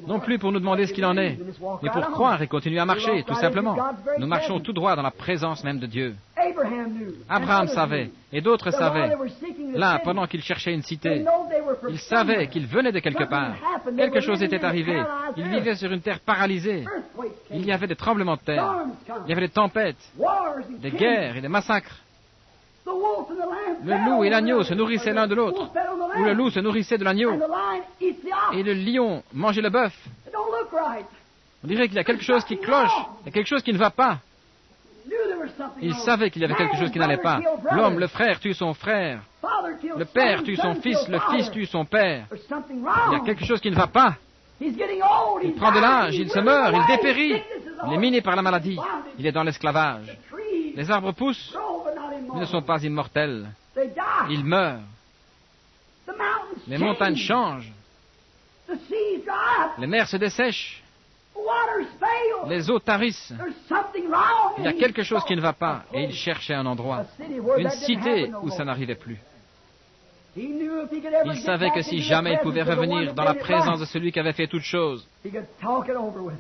Non plus pour nous demander ce qu'il en est, mais pour croire et continuer à marcher, tout simplement. Nous marchons tout droit dans la présence même de Dieu. Abraham savait, et d'autres savaient. Là, pendant qu'ils cherchaient une cité, ils savaient qu'ils venaient de quelque part. Quelque chose était arrivé. Ils vivaient sur une terre paralysée. Il y avait des tremblements de terre. Il y avait des tempêtes, des guerres et des massacres. Le loup et l'agneau se nourrissaient l'un de l'autre, ou le loup se nourrissait de l'agneau, et le lion mangeait le bœuf. On dirait qu'il y a quelque chose qui cloche, il y a quelque chose qui ne va pas. Il savait qu'il y avait quelque chose qui n'allait pas. L'homme, le frère, tue son frère. Le père tue son fils, le fils tue son père. Il y a quelque chose qui ne va pas. Il prend de l'âge, il se meurt, il dépérit. Il est miné par la maladie. Il est dans l'esclavage. Les arbres poussent, mais ne sont pas immortels. Ils meurent. Les montagnes changent. Les mers se dessèchent. Les eaux tarissent. Il y a quelque chose qui ne va pas, et il cherchait un endroit, une cité où ça n'arrivait plus. Il savait que si jamais il pouvait revenir dans la présence de celui qui avait fait toutes choses,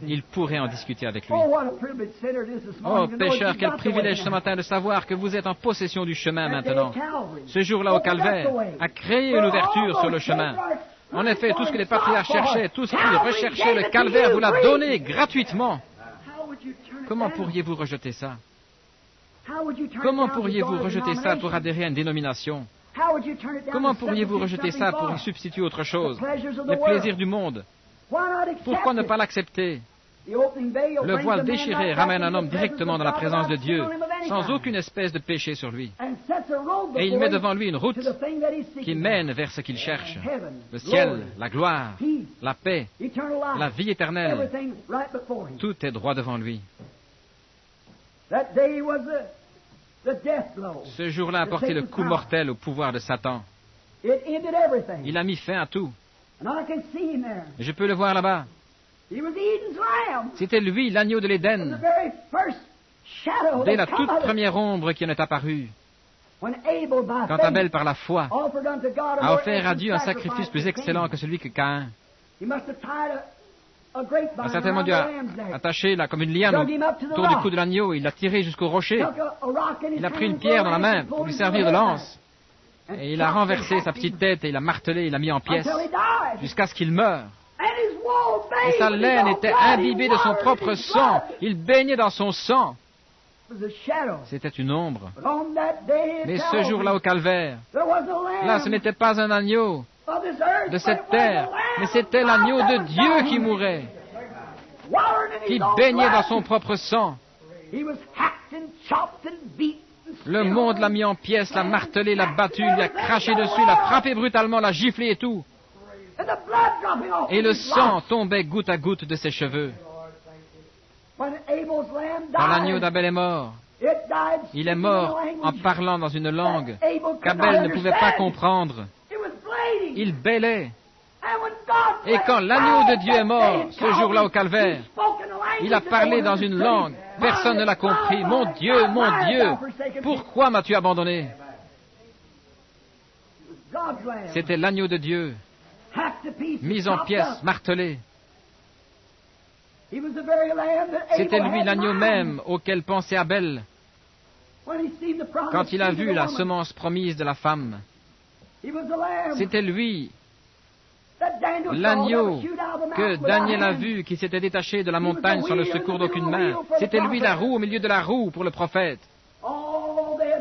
il pourrait en discuter avec lui. Oh, pécheur, quel privilège ce matin de savoir que vous êtes en possession du chemin maintenant. Ce jour-là au Calvaire a créé une ouverture sur le chemin. En effet, tout ce que les patriarches cherchaient, tout ce qu'ils recherchaient, le Calvaire vous l'a donné gratuitement. Comment pourriez-vous rejeter ça? Comment pourriez-vous rejeter ça pour adhérer à une dénomination? Comment pourriez-vous rejeter ça pour y substituer autre chose? Les plaisirs du monde. Pourquoi ne pas l'accepter? Le voile déchiré ramène un homme directement dans la présence de Dieu, sans aucune espèce de péché sur lui. Et il met devant lui une route qui mène vers ce qu'il cherche. Le ciel, la gloire, la paix, la vie éternelle. Tout est droit devant lui. Ce jour-là a porté le coup mortel au pouvoir de Satan. Il a mis fin à tout. Je peux le voir là-bas. C'était lui, l'agneau de l'Éden, dès la toute première ombre qui en est apparue. Quand Abel, par la foi, a offert à Dieu un sacrifice plus excellent que celui que Caïn, a certainement dû attacher là, comme une liane autour du cou de l'agneau, il l'a tiré jusqu'au rocher. Il a pris une pierre dans la main pour lui servir de lance. Et il a renversé sa petite tête et il l'a martelé, il l'a mis en pièces, jusqu'à ce qu'il meure. Et sa laine était imbibée de son propre sang. Il baignait dans son sang. C'était une ombre. Mais ce jour-là au Calvaire, là ce n'était pas un agneau de cette terre, mais c'était l'agneau de Dieu qui mourait, qui baignait dans son propre sang. Le monde l'a mis en pièces, l'a martelé, l'a battu, lui a craché dessus, l'a frappé brutalement, l'a giflé et tout. Et le sang tombait goutte à goutte de ses cheveux. Quand l'agneau d'Abel est mort, il est mort en parlant dans une langue qu'Abel ne pouvait pas comprendre. Il bêlait. Et quand l'agneau de Dieu est mort, ce jour-là au Calvaire, il a parlé dans une langue. Personne ne l'a compris. Mon Dieu, pourquoi m'as-tu abandonné? C'était l'agneau de Dieu, mis en pièces, martelé. C'était lui l'agneau même auquel pensait Abel quand il a vu la semence promise de la femme. C'était lui l'agneau que Daniel a vu qui s'était détaché de la montagne sans le secours d'aucune main. C'était lui la roue au milieu de la roue pour le prophète.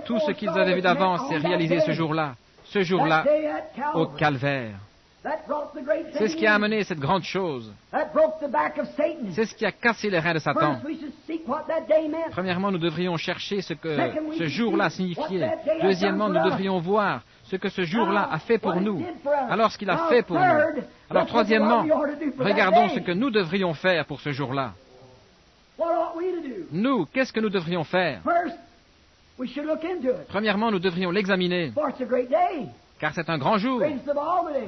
Tout ce qu'ils avaient vu d'avance s'est réalisé ce jour-là au Calvaire. C'est ce qui a amené cette grande chose. C'est ce qui a cassé les reins de Satan. Premièrement, nous devrions chercher ce que ce jour-là signifiait. Deuxièmement, nous devrions voir ce que ce jour-là a fait pour nous. Alors, ce qu'il a fait pour nous. Alors, troisièmement, regardons ce que nous devrions faire pour ce jour-là. Nous, qu'est-ce que nous devrions faire? Premièrement, nous devrions l'examiner. Car c'est un grand jour,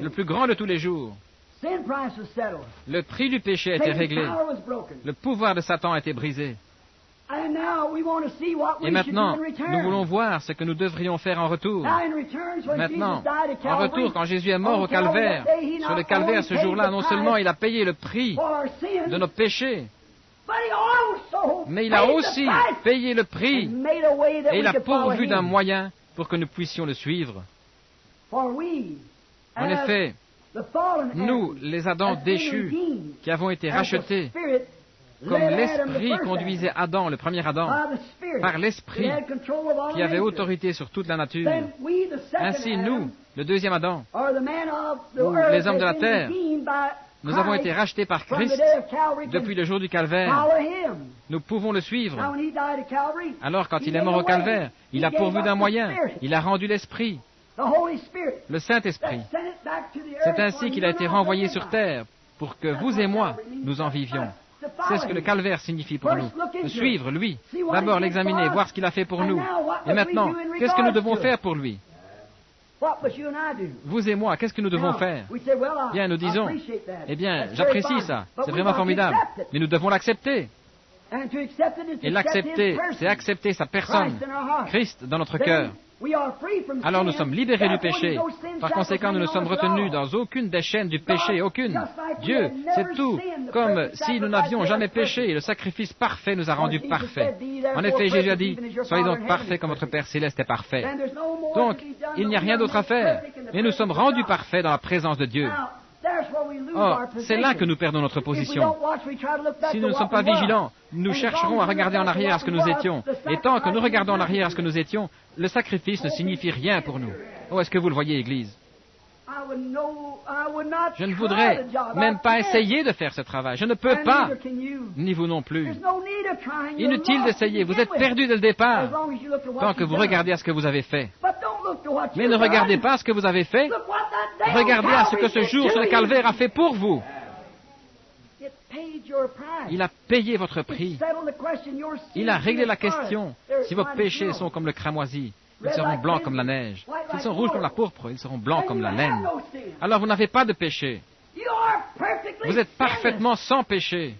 le plus grand de tous les jours. Le prix du péché a été réglé. Le pouvoir de Satan a été brisé. Et maintenant, nous voulons voir ce que nous devrions faire en retour. Maintenant, en retour, quand Jésus est mort au Calvaire, sur le Calvaire ce jour-là, non seulement il a payé le prix de nos péchés, mais il a aussi payé le prix et il a pourvu d'un moyen pour que nous puissions le suivre. En effet, nous, les Adams déchus, qui avons été rachetés, comme l'Esprit conduisait Adam, le premier Adam, par l'Esprit qui avait autorité sur toute la nature, ainsi nous, le deuxième Adam, ou les hommes de la terre, Nous avons été rachetés par Christ depuis le jour du calvaire. Nous pouvons le suivre. Alors, quand il est mort au calvaire, il a pourvu d'un moyen. Il a rendu l'Esprit, le Saint-Esprit. C'est ainsi qu'il a été renvoyé sur terre pour que vous et moi, nous en vivions. C'est ce que le calvaire signifie pour nous. Le suivre, lui. D'abord l'examiner, voir ce qu'il a fait pour nous. Et maintenant, qu'est-ce que nous devons faire pour lui? Vous et moi, qu'est-ce que nous devons faire? Bien, nous disons, eh bien, j'apprécie ça, c'est vraiment formidable, mais nous devons l'accepter. Et l'accepter, c'est accepter sa personne, Christ dans notre cœur. Alors nous sommes libérés du péché. Par conséquent, nous ne sommes retenus dans aucune des chaînes du péché, aucune. Dieu, c'est tout, comme si nous n'avions jamais péché. Le sacrifice parfait nous a rendus parfaits. En effet, Jésus a dit, soyez donc parfaits comme votre Père céleste est parfait. Donc, il n'y a rien d'autre à faire. Mais nous sommes rendus parfaits dans la présence de Dieu. Or, c'est là que nous perdons notre position. Si nous ne sommes pas vigilants, nous chercherons à regarder en arrière à ce que nous étions. Et tant que nous regardons en arrière à ce que nous étions, le sacrifice ne signifie rien pour nous. Oh, est-ce que vous le voyez, Église? Je ne voudrais même pas essayer de faire ce travail. Je ne peux pas, ni vous non plus. Inutile d'essayer. Vous êtes perdus dès le départ, tant que vous regardez à ce que vous avez fait. Mais ne regardez pas à ce que vous avez fait. Regardez à ce que ce jour sur le calvaire a fait pour vous. Il a payé votre prix. Il a réglé la question. Si vos péchés sont comme le cramoisi, ils seront blancs comme la neige. S'ils sont rouges comme la pourpre, ils seront blancs comme la laine. Alors vous n'avez pas de péché. Vous êtes parfaitement sans péché.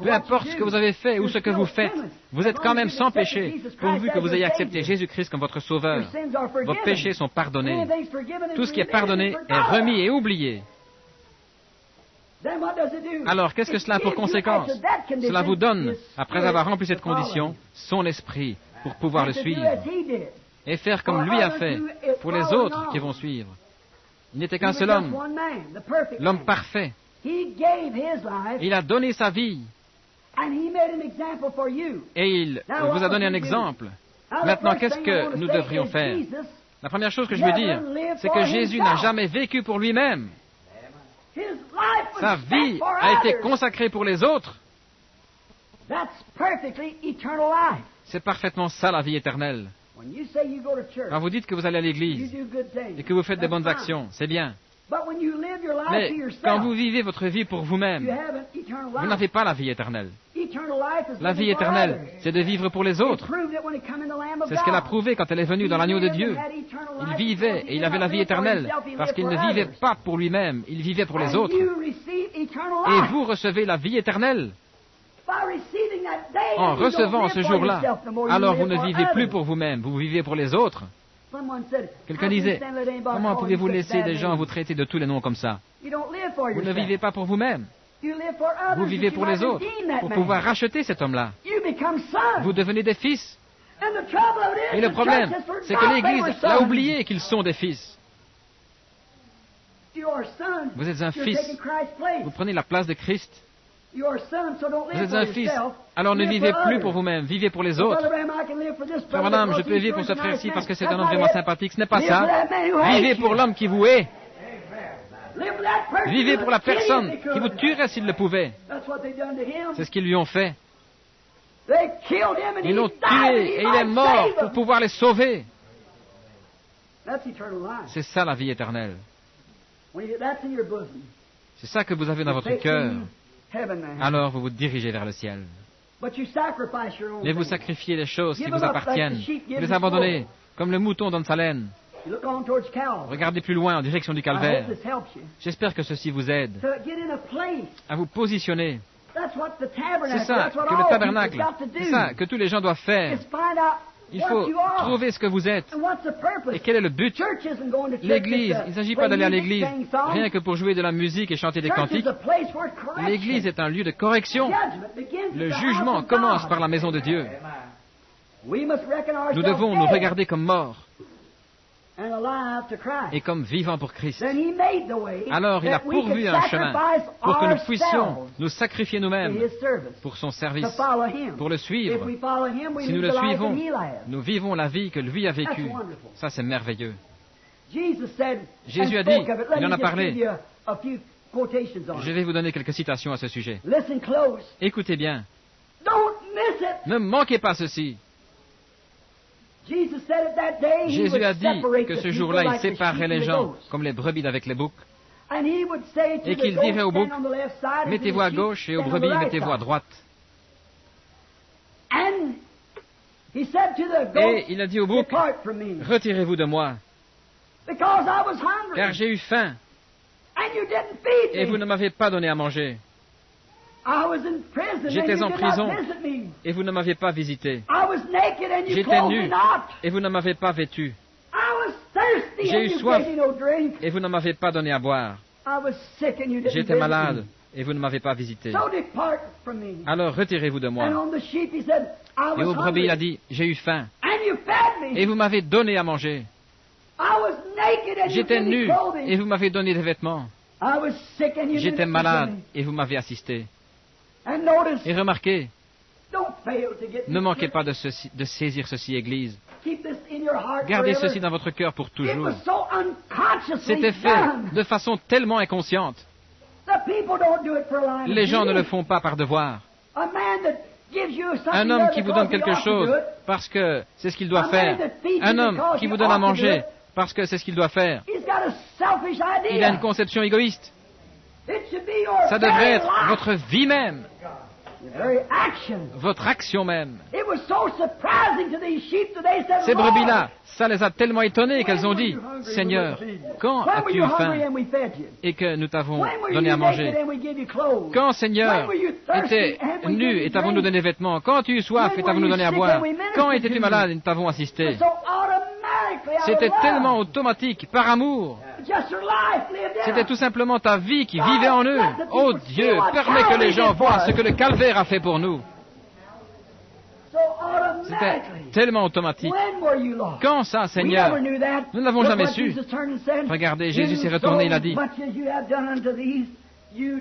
Peu importe ce que vous avez fait ou ce que vous faites, vous êtes quand même sans péché, pourvu que vous ayez accepté Jésus-Christ comme votre Sauveur. Vos péchés sont pardonnés. Tout ce qui est pardonné est remis et oublié. Alors, qu'est-ce que cela a pour conséquence? Cela vous donne, après avoir rempli cette condition, son esprit pour pouvoir le suivre et faire comme lui a fait pour les autres qui vont suivre. Il n'était qu'un seul homme, l'homme parfait. Il a donné sa vie et il vous a donné un exemple. Maintenant, qu'est-ce que nous devrions faire? La première chose que je veux dire, c'est que Jésus n'a jamais vécu pour lui-même. Sa vie a été consacrée pour les autres. C'est parfaitement ça la vie éternelle. Quand vous dites que vous allez à l'église et que vous faites des bonnes actions, c'est bien. Mais quand vous vivez votre vie pour vous-même, vous n'avez pas la vie éternelle. La vie éternelle, c'est de vivre pour les autres. C'est ce qu'elle a prouvé quand elle est venue dans l'agneau de Dieu. Il vivait et il avait la vie éternelle parce qu'il ne vivait pas pour lui-même, il vivait pour les autres. Et vous recevez la vie éternelle en recevant ce jour-là. Alors vous ne vivez plus pour vous-même, vous vivez pour les autres. Quelqu'un disait, comment pouvez-vous laisser des gens vous traiter de tous les noms comme ça? Vous ne vivez pas pour vous-même. Vous vivez pour les autres, pour pouvoir racheter cet homme-là. Vous devenez des fils. Et le problème, c'est que l'Église a oublié qu'ils sont des fils. Vous êtes un fils. Vous prenez la place de Christ. Vous êtes un fils, alors ne vivez plus pour vous-même, vivez pour les autres. Frère Branham, je peux vivre pour ce frère-ci parce que c'est un homme vraiment sympathique, ce n'est pas ça. Vivez pour l'homme qui vous hait. Vivez pour la personne qui vous tuerait s'il le pouvait. C'est ce qu'ils lui ont fait. Ils l'ont tué et il est mort pour pouvoir les sauver. C'est ça la vie éternelle. C'est ça que vous avez dans votre cœur. Alors vous vous dirigez vers le ciel. Mais vous sacrifiez les choses qui vous appartiennent. Vous les abandonnez, comme le mouton donne sa laine. Regardez plus loin en direction du calvaire. J'espère que ceci vous aide à vous positionner. C'est ça que le tabernacle, c'est ça que tous les gens doivent faire. Il faut trouver ce que vous êtes. Et quel est le but? L'Église, il ne s'agit pas d'aller à l'Église rien que pour jouer de la musique et chanter des cantiques. L'Église est un lieu de correction. Le jugement commence par la maison de Dieu. Nous devons nous regarder comme morts et comme vivants pour Christ. Alors il a pourvu un chemin pour que nous puissions nous sacrifier nous-mêmes pour son service, pour le suivre. Si nous le suivons, nous vivons la vie que lui a vécue. Ça, c'est merveilleux. Jésus a dit, il en a parlé. Je vais vous donner quelques citations à ce sujet. Écoutez bien. Ne manquez pas ceci. Jésus a dit que ce jour-là, il séparerait les gens comme les brebis d'avec les boucs. Et qu'il dirait aux boucs, mettez-vous à gauche, et aux brebis, mettez-vous à droite. Et il a dit aux boucs, retirez-vous de moi, car j'ai eu faim, et vous ne m'avez pas donné à manger. J'étais en prison, et vous ne m'avez pas visité. J'étais nu, et vous ne m'avez pas vêtu. J'ai eu soif, et vous ne m'avez pas donné à boire. J'étais malade, et vous ne m'avez pas visité. Alors retirez-vous de moi. Et aux brebis, il a dit, j'ai eu faim, et vous m'avez donné à manger. J'étais nu, et vous m'avez donné des vêtements. J'étais malade, et vous m'avez assisté. Et remarquez, ne manquez pas de saisir ceci, Église. Gardez ceci dans votre cœur pour toujours. C'était fait de façon tellement inconsciente. Les gens ne le font pas par devoir. Un homme qui vous donne quelque chose parce que c'est ce qu'il doit faire. Un homme qui vous donne à manger parce que c'est ce qu'il doit faire. Il a une conception égoïste. Ça devrait être votre vie même. Votre action même. Ces brebis-là, ça les a tellement étonnés qu'elles ont dit, Seigneur, quand as-tu eu faim et que nous t'avons donné à manger? Quand, Seigneur, étais nu et t'avons-nous donné des vêtements? Quand as-tu eu soif et t'avons-nous donné à boire? Quand étais-tu malade et nous t'avons assisté? C'était tellement automatique, par amour. C'était tout simplement ta vie qui vivait en eux. Oh Dieu, permets que les gens voient ce que le calvaire a fait pour nous. C'était tellement automatique. Quand ça, Seigneur? Nous ne l'avons jamais su. Regardez, Jésus s'est retourné, il a dit,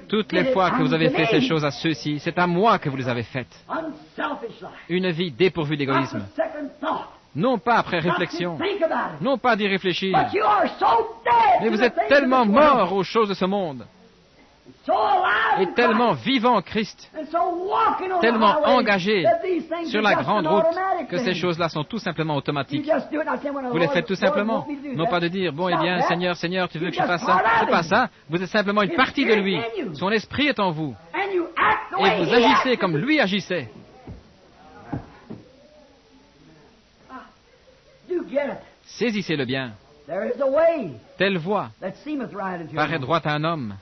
toutes les fois que vous avez fait ces choses à ceux-ci, c'est à moi que vous les avez faites. Une vie dépourvue d'égoïsme. Non pas après réflexion, non pas d'y réfléchir, mais vous êtes tellement mort aux choses de ce monde, et tellement vivant en Christ, tellement engagé sur la grande route, que ces choses-là sont tout simplement automatiques. Vous les faites tout simplement, non pas de dire, bon, eh bien, Seigneur, Seigneur, tu veux que je fasse ça? C'est pas ça, vous êtes simplement une partie de lui, son esprit est en vous, et vous agissez comme lui agissait. Saisissez-le bien. Telle voie paraît droite à un homme,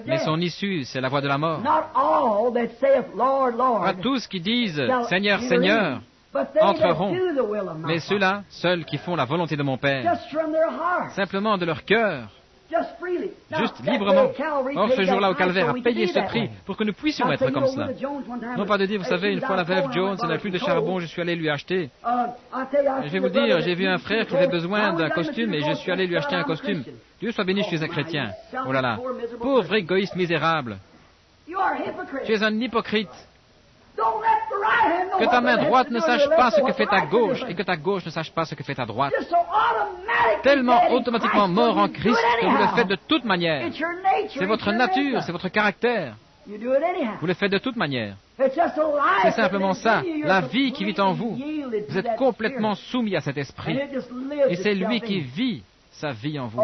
mais son issue, c'est la voie de la mort. Pas tous qui disent « Seigneur, Seigneur » entreront, mais ceux-là, seuls qui font la volonté de mon Père, simplement de leur cœur, juste librement. Or, ce jour-là au Calvaire a payé ce prix pour que nous puissions être comme cela. Non pas de dire, vous savez, une fois la veuve Jones, elle n'a plus de charbon, je suis allé lui acheter. Je vais vous dire, j'ai vu un frère qui avait besoin d'un costume et je suis allé lui acheter un costume. Dieu soit béni, je suis un chrétien. Oh là là, pauvre égoïste misérable. Tu es un hypocrite. Que ta main droite ne sache pas ce que fait ta gauche et que ta gauche ne sache pas ce que fait ta droite. Tellement automatiquement mort en Christ que vous le faites de toute manière. C'est votre nature, c'est votre caractère. Vous le faites de toute manière. C'est simplement ça, la vie qui vit en vous. Vous êtes complètement soumis à cet esprit. Et c'est lui qui vit sa vie en vous.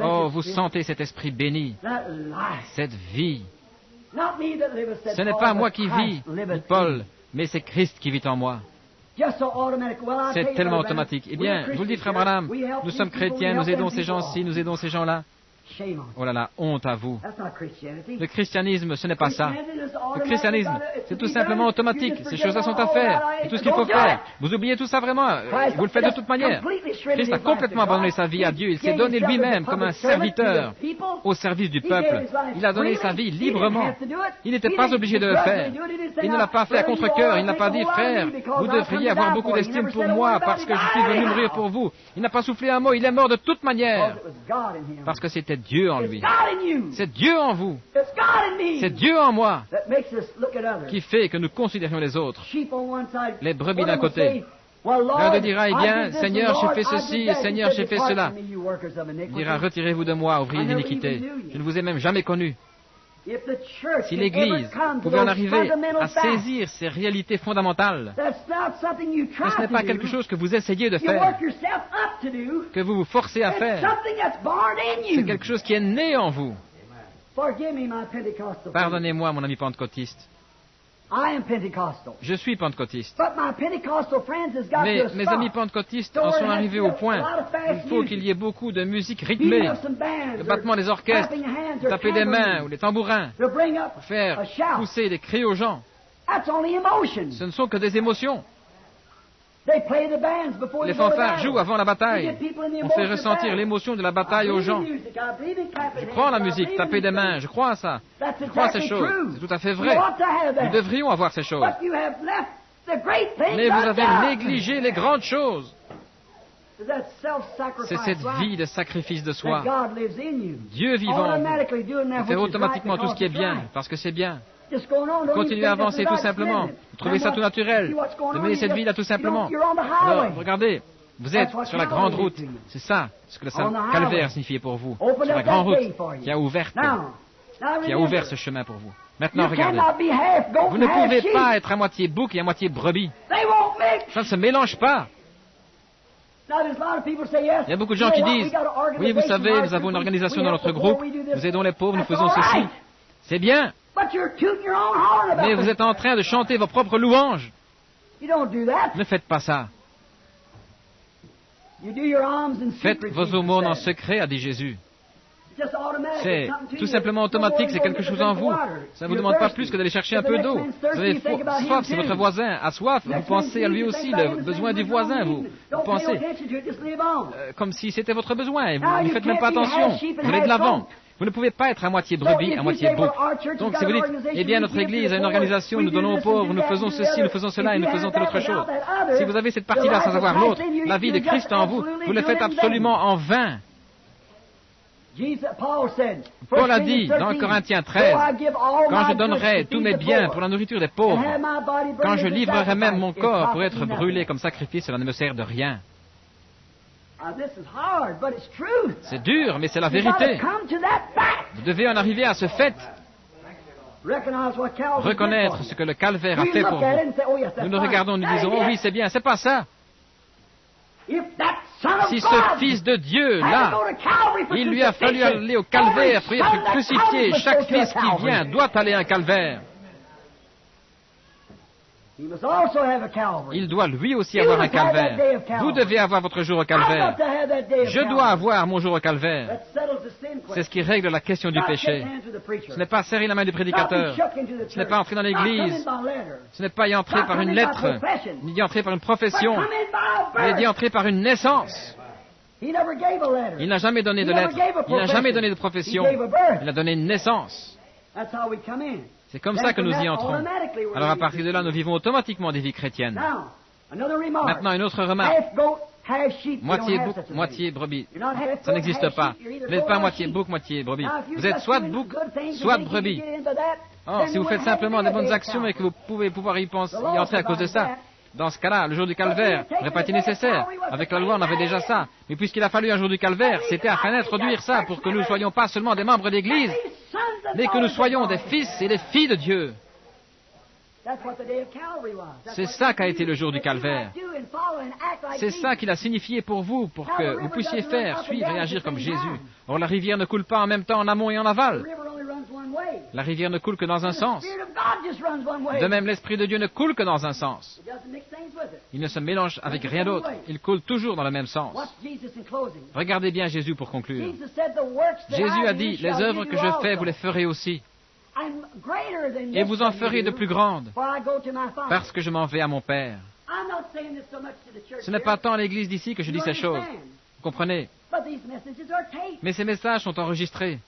Oh, vous sentez cet esprit béni, cette vie. Ce n'est pas moi qui vis, dit Paul, mais c'est Christ qui vit en moi. C'est tellement automatique. Eh bien, je vous le dis, frère Branham, nous sommes chrétiens, nous aidons ces gens-ci, nous aidons ces gens-là. Oh là là, honte à vous. Le christianisme, ce n'est pas ça. Le christianisme, c'est tout simplement automatique. Ces choses-là sont à faire. C'est tout ce qu'il faut faire. Vous oubliez tout ça vraiment. Vous le faites de toute manière. Christ a complètement abandonné sa vie à Dieu. Il s'est donné lui-même comme un serviteur au service du peuple. Il a donné sa vie librement. Il n'était pas obligé de le faire. Il ne l'a pas fait à contre-cœur. Il n'a pas dit, frère, vous devriez avoir beaucoup d'estime pour moi parce que je suis venu mourir pour vous. Il n'a pas soufflé un mot. Il est mort de toute manière. Parce que c'était Dieu en lui. C'est Dieu en vous. C'est Dieu en moi qui fait que nous considérions les autres. Les brebis d'un côté. L'un d'eux dira, eh bien, Seigneur, j'ai fait ceci, et Seigneur, j'ai fait cela. Il dira, retirez-vous de moi, ouvriers d'iniquité. Je ne vous ai même jamais connu. Si l'Église pouvait en arriver à saisir ces réalités fondamentales, ce n'est pas quelque chose que vous essayez de faire, que vous vous forcez à faire. C'est quelque chose qui est né en vous. Pardonnez-moi, mon ami pentecôtiste. Je suis pentecôtiste. Mais mes amis pentecôtistes en sont arrivés au point qu'il faut qu'il y ait beaucoup de musique rythmée, le battement des orchestres, le taper des mains ou les tambourins, pour faire pousser des cris aux gens. Ce ne sont que des émotions. Les fanfares jouent avant la bataille. On fait ressentir l'émotion de la bataille aux gens. Je crois en la musique, taper des mains, je crois à ça. Je crois à ces choses. C'est tout à fait vrai. Nous devrions avoir ces choses. Mais vous avez négligé les grandes choses. C'est cette vie de sacrifice de soi. Dieu vivant, vous fait automatiquement tout ce qui est bien, parce que c'est bien. Continuez à avancer tout simplement. Vous trouvez ça tout naturel de mener cette vie-là tout simplement. Alors, regardez, vous êtes sur la grande route. C'est ça ce que le calvaire signifiait pour vous. Sur la grande route qui a ouvert ce chemin pour vous. Maintenant, regardez. Vous ne pouvez pas être à moitié bouc et à moitié brebis. Ça ne se mélange pas. Il y a beaucoup de gens qui disent, oui, vous savez, nous avons une organisation dans notre groupe, nous aidons les pauvres, nous faisons ceci. C'est bien. Mais vous êtes en train de chanter vos propres louanges. Ne faites pas ça. Faites vos aumônes en secret, a dit Jésus. C'est tout simplement automatique, c'est quelque chose en vous. Ça ne vous demande pas plus que d'aller chercher un peu d'eau. Vous avez soif, c'est votre voisin a soif, vous pensez à lui aussi, le besoin du voisin, vous pensez comme si c'était votre besoin, et vous ne faites même pas attention, vous allez de l'avant. Vous ne pouvez pas être à moitié brebis, à moitié bouc. Donc si vous dites, eh bien notre Église a une organisation, nous donnons aux pauvres, nous faisons ceci, nous faisons cela et nous faisons telle autre chose. Si vous avez cette partie-là sans avoir l'autre, la vie de Christ en vous, vous le faites absolument en vain. Paul a dit dans Corinthiens 13, quand je donnerai tous mes biens pour la nourriture des pauvres, quand je livrerai même mon corps pour être brûlé comme sacrifice, cela ne me sert de rien. C'est dur, mais c'est la vérité. Vous devez en arriver à ce fait. Reconnaître ce que le calvaire a fait pour vous. Nous nous regardons, nous disons, oh oui, c'est bien, c'est pas ça. Si ce Fils de Dieu, là, il lui a fallu aller au calvaire pour être crucifié, chaque fils qui vient doit aller à un calvaire. Il doit lui aussi avoir un calvaire. Vous devez avoir votre jour au calvaire. Je dois avoir mon jour au calvaire. C'est ce qui règle la question du péché. Ce n'est pas serrer la main du prédicateur. Ce n'est pas entrer dans l'église. Ce n'est pas y entrer par une lettre, ni y entrer par une profession, mais d'y entrer par une naissance. Il n'a jamais donné de lettre. Il n'a jamais donné de profession. Il a donné une naissance. C'est comme ça que nous y entrons. Alors à partir de là, nous vivons automatiquement des vies chrétiennes. Maintenant, une autre remarque. Moitié bouc, moitié brebis. Ça n'existe pas. Vous n'êtes pas moitié bouc, moitié brebis. Vous êtes soit bouc, soit brebis. Or, si vous faites simplement des bonnes actions et que vous pouvez pouvoir y entrer à cause de ça, dans ce cas-là, le jour du calvaire n'aurait pas été nécessaire. Avec la loi, on avait déjà ça. Mais puisqu'il a fallu un jour du calvaire, c'était afin d'introduire ça pour que nous ne soyons pas seulement des membres d'Église, mais que nous soyons des fils et des filles de Dieu. C'est ça qu'a été le jour du calvaire. C'est ça qu'il a signifié pour vous, pour que vous puissiez faire, suivre et agir comme Jésus. Or, la rivière ne coule pas en même temps en amont et en aval. La rivière ne coule que dans un sens. De même, l'Esprit de Dieu ne coule que dans un sens. Il ne se mélange avec rien d'autre. Il coule toujours dans le même sens. Regardez bien Jésus pour conclure. Jésus a dit, les œuvres que je fais, vous les ferez aussi. Et vous en ferez de plus grandes, parce que je m'en vais à mon Père. Ce n'est pas tant à l'Église d'ici que je dis ces choses. Vous comprenez? Mais ces messages sont enregistrés.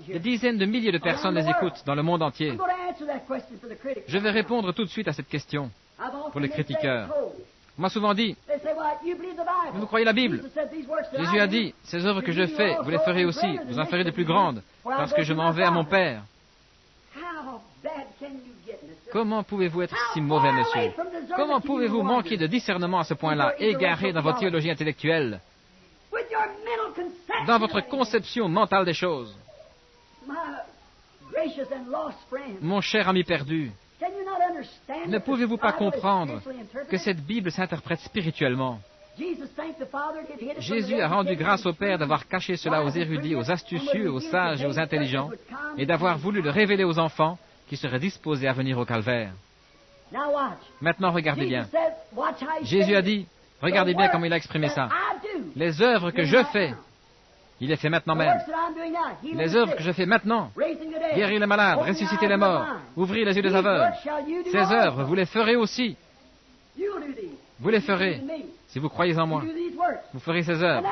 Des dizaines de milliers de personnes les écoutent dans le monde entier. Je vais répondre tout de suite à cette question pour les critiqueurs. On m'a souvent dit, vous croyez la Bible? Jésus a dit, ces œuvres que je fais, vous les ferez aussi, vous en ferez de plus grandes, parce que je m'en vais à mon Père. Comment pouvez-vous être si mauvais, monsieur? Comment pouvez-vous manquer de discernement à ce point-là, égaré dans votre théologie intellectuelle, dans votre conception mentale des choses? Mon cher ami perdu, ne pouvez-vous pas comprendre que cette Bible s'interprète spirituellement? Jésus a rendu grâce au Père d'avoir caché cela aux érudits, aux astucieux, aux sages et aux intelligents, et d'avoir voulu le révéler aux enfants qui seraient disposés à venir au calvaire. Maintenant, regardez bien. Jésus a dit, regardez bien comment il a exprimé ça. Les œuvres que je fais, il les fait maintenant même. Les œuvres que je fais maintenant, guérir les malades, ressusciter les morts, ouvrir les yeux des aveugles, ces œuvres, vous les ferez aussi. Vous les ferez, si vous croyez en moi. Vous ferez ces œuvres.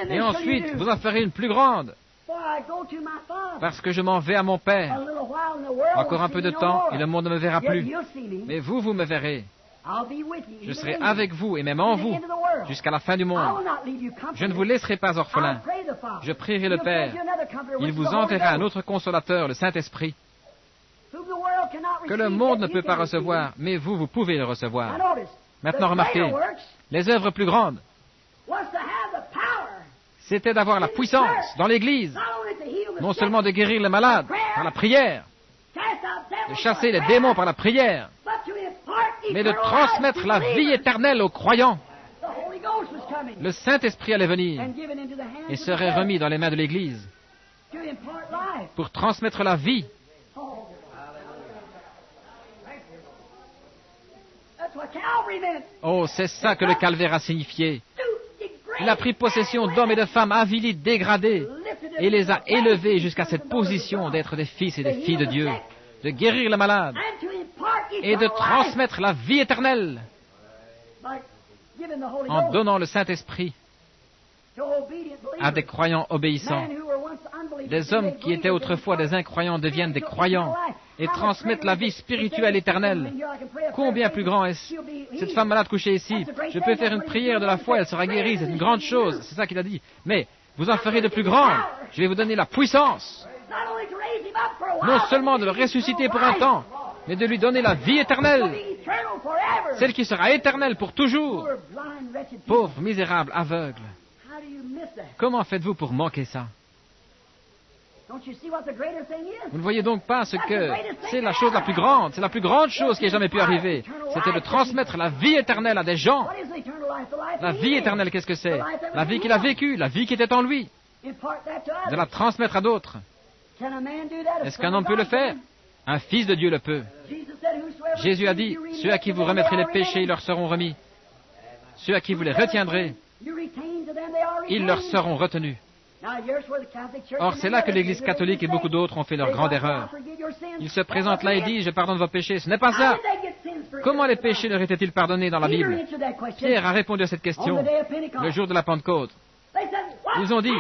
Et ensuite, vous en ferez une plus grande. Parce que je m'en vais à mon Père. Encore un peu de temps, et le monde ne me verra plus. Mais vous, vous me verrez. Je serai avec vous, et même en vous, jusqu'à la fin du monde. Je ne vous laisserai pas orphelin. Je prierai le Père. Il vous enverra un autre consolateur, le Saint-Esprit, que le monde ne peut pas recevoir, mais vous, vous pouvez le recevoir. Maintenant, remarquez, les œuvres plus grandes, c'était d'avoir la puissance dans l'Église, non seulement de guérir les malades par la prière, de chasser les démons par la prière, mais de transmettre la vie éternelle aux croyants. Le Saint-Esprit allait venir et serait remis dans les mains de l'Église pour transmettre la vie. Oh, c'est ça que le calvaire a signifié. Il a pris possession d'hommes et de femmes avilis, dégradés, et les a élevés jusqu'à cette position d'être des fils et des filles de Dieu, de guérir les malades et de transmettre la vie éternelle en donnant le Saint-Esprit à des croyants obéissants. Des hommes qui étaient autrefois des incroyants deviennent des croyants et transmettent la vie spirituelle éternelle. Combien plus grand est-ce? Cette femme malade couchée ici, je peux faire une prière de la foi, elle sera guérie, c'est une grande chose, c'est ça qu'il a dit. Mais vous en ferez de plus grandes, je vais vous donner la puissance, non seulement de le ressusciter pour un temps, mais de lui donner la vie éternelle, celle qui sera éternelle pour toujours. Pauvre, misérable, aveugle. Comment faites-vous pour manquer ça? Vous ne voyez donc pas ce que c'est la chose la plus grande, c'est la plus grande chose qui ait jamais pu arriver. C'était de transmettre la vie éternelle à des gens. La vie éternelle, qu'est-ce que c'est? La vie qu'il a vécue, la vie qui était en lui. De la transmettre à d'autres. Est-ce qu'un homme peut le faire? Un fils de Dieu le peut. Jésus a dit, ceux à qui vous remettrez les péchés, ils leur seront remis. Ceux à qui vous les retiendrez, ils leur seront retenus. Or, c'est là que l'Église catholique et beaucoup d'autres ont fait leur grande erreur. Ils se présentent là et disent, je pardonne vos péchés. Ce n'est pas ça. Comment les péchés leur étaient-ils pardonnés dans la Bible? Pierre a répondu à cette question le jour de la Pentecôte. Ils ont dit,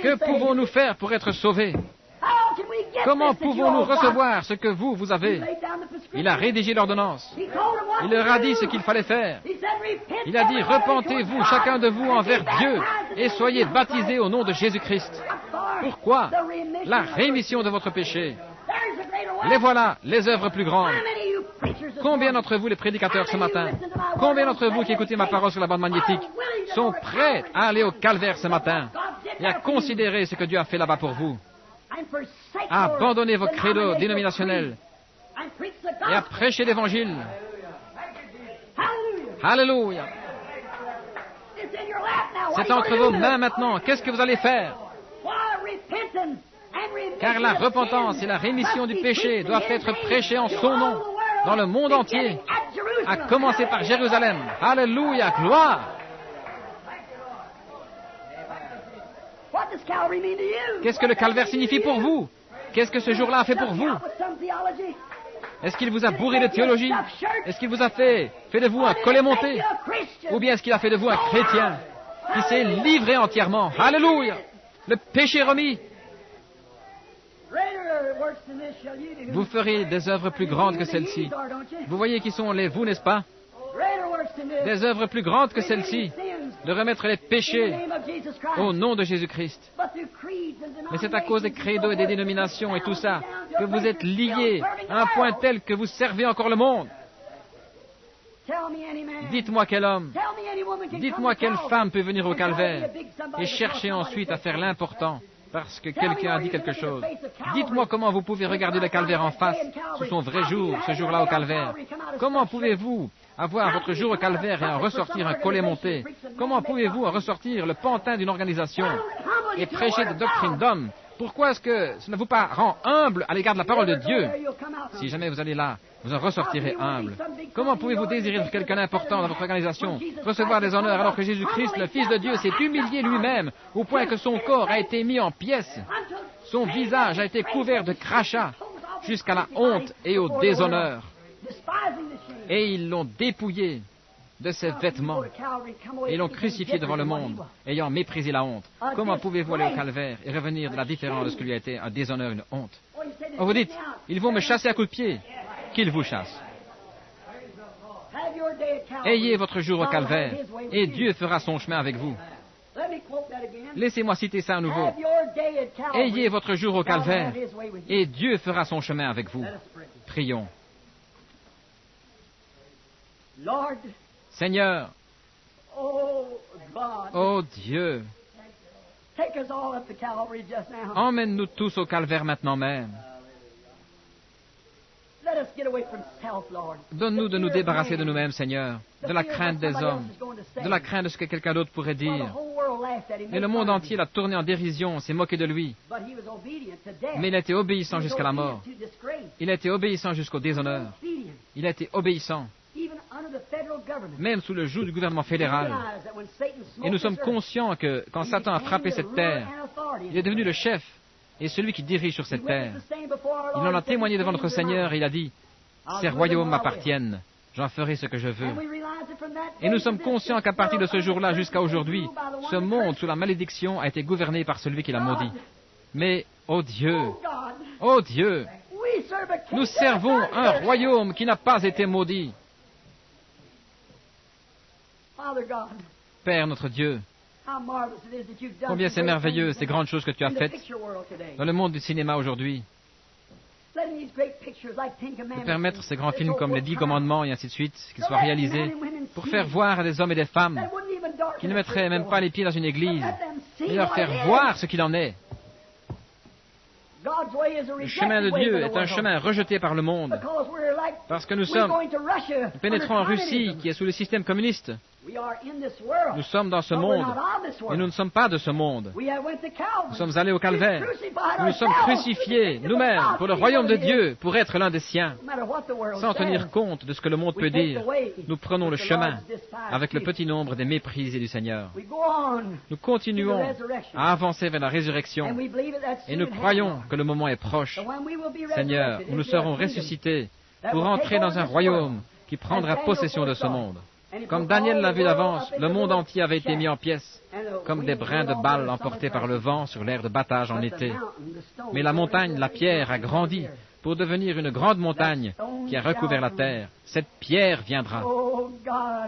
que pouvons-nous faire pour être sauvés? Comment pouvons-nous recevoir ce que vous avez? Il a rédigé l'ordonnance. Il leur a dit ce qu'il fallait faire. Il a dit, repentez-vous, chacun de vous, envers Dieu, et soyez baptisés au nom de Jésus-Christ. Pourquoi? La rémission de votre péché. Les voilà, les œuvres plus grandes. Combien d'entre vous, les prédicateurs ce matin, combien d'entre vous qui écoutez ma parole sur la bande magnétique, sont prêts à aller au calvaire ce matin et à considérer ce que Dieu a fait là-bas pour vous? À abandonner vos credos dénominationnels et à prêcher l'Évangile. Alléluia. C'est entre vos mains maintenant. Qu'est-ce que vous allez faire? Car la repentance et la rémission du péché doivent être prêchées en son nom dans le monde entier, à commencer par Jérusalem. Alléluia, gloire. Qu'est-ce que le calvaire signifie pour vous? Qu'est-ce que ce jour-là a fait pour vous? Est-ce qu'il vous a bourré de théologie? Est-ce qu'il vous a fait de vous un collet monté? Ou bien est-ce qu'il a fait de vous un chrétien qui s'est livré entièrement? Alléluia! Le péché remis. Vous ferez des œuvres plus grandes que celles-ci. Vous voyez qui sont les vous, n'est-ce pas? Des œuvres plus grandes que celles-ci. de remettre les péchés au nom de Jésus-Christ. Mais c'est à cause des credos et des dénominations et tout ça que vous êtes liés à un point tel que vous servez encore le monde. Dites-moi quel homme, dites-moi quelle femme peut venir au calvaire et chercher ensuite à faire l'important parce que quelqu'un a dit quelque chose. Dites-moi comment vous pouvez regarder le calvaire en face sous son vrai jour, ce jour-là au calvaire. Comment pouvez-vous avoir votre jour au calvaire et en ressortir un collet monté? Comment pouvez-vous en ressortir le pantin d'une organisation et prêcher des doctrines d'hommes? Pourquoi est-ce que ça ne vous pas rend humble à l'égard de la parole de Dieu? Si jamais vous allez là, vous en ressortirez humble. Comment pouvez-vous désirer être quelqu'un d'important dans votre organisation, recevoir des honneurs alors que Jésus-Christ, le Fils de Dieu, s'est humilié lui-même au point que son corps a été mis en pièces, son visage a été couvert de crachats jusqu'à la honte et au déshonneur. Et ils l'ont dépouillé de ses vêtements et l'ont crucifié devant le monde, ayant méprisé la honte. Comment pouvez-vous aller au calvaire et revenir de la différence de ce que lui a été un déshonneur, une honte? Oh, vous dites, ils vont me chasser à coups de pied. Qu'ils vous chassent. Ayez votre jour au calvaire, et Dieu fera son chemin avec vous. Laissez-moi citer ça à nouveau. Ayez votre jour au calvaire, et Dieu fera son chemin avec vous. Prions. Seigneur, oh Dieu, emmène-nous tous au calvaire maintenant même. Donne-nous de nous débarrasser de nous-mêmes, Seigneur, de la crainte des hommes, de la crainte de ce que quelqu'un d'autre pourrait dire. Et le monde entier l'a tourné en dérision, s'est moqué de lui. Mais il a été obéissant jusqu'à la mort. Il a été obéissant jusqu'au déshonneur. Il a été obéissant, même sous le joug du gouvernement fédéral. Et nous sommes conscients que, quand Satan a frappé cette terre, il est devenu le chef et celui qui dirige sur cette terre. Il en a témoigné devant notre Seigneur et il a dit, « Ces royaumes m'appartiennent, j'en ferai ce que je veux. » Et nous sommes conscients qu'à partir de ce jour-là jusqu'à aujourd'hui, ce monde sous la malédiction a été gouverné par celui qui l'a maudit. Mais, oh Dieu, nous servons un royaume qui n'a pas été maudit. Père notre Dieu, combien c'est merveilleux ces grandes choses que tu as faites dans le monde du cinéma aujourd'hui. De permettre ces grands films comme les 10 commandements et ainsi de suite, qu'ils soient réalisés pour faire voir à des hommes et des femmes qui ne mettraient même pas les pieds dans une église et leur faire voir ce qu'il en est. Le chemin de Dieu est un chemin rejeté par le monde parce que nous pénétrons en Russie qui est sous le système communiste. Nous sommes dans ce monde, mais nous ne sommes pas de ce monde. Nous sommes allés au calvaire. Nous nous sommes crucifiés nous-mêmes pour le royaume de Dieu, pour être l'un des siens. Sans tenir compte de ce que le monde peut dire, nous prenons le chemin avec le petit nombre des méprisés du Seigneur. Nous continuons à avancer vers la résurrection et nous croyons que le moment est proche, Seigneur, où nous serons ressuscités pour entrer dans un royaume qui prendra possession de ce monde. Comme Daniel l'a vu d'avance, le monde entier avait été mis en pièces, comme des brins de balles emportés par le vent sur l'air de battage en été. Mais la montagne, la pierre, a grandi pour devenir une grande montagne qui a recouvert la terre. Cette pierre viendra.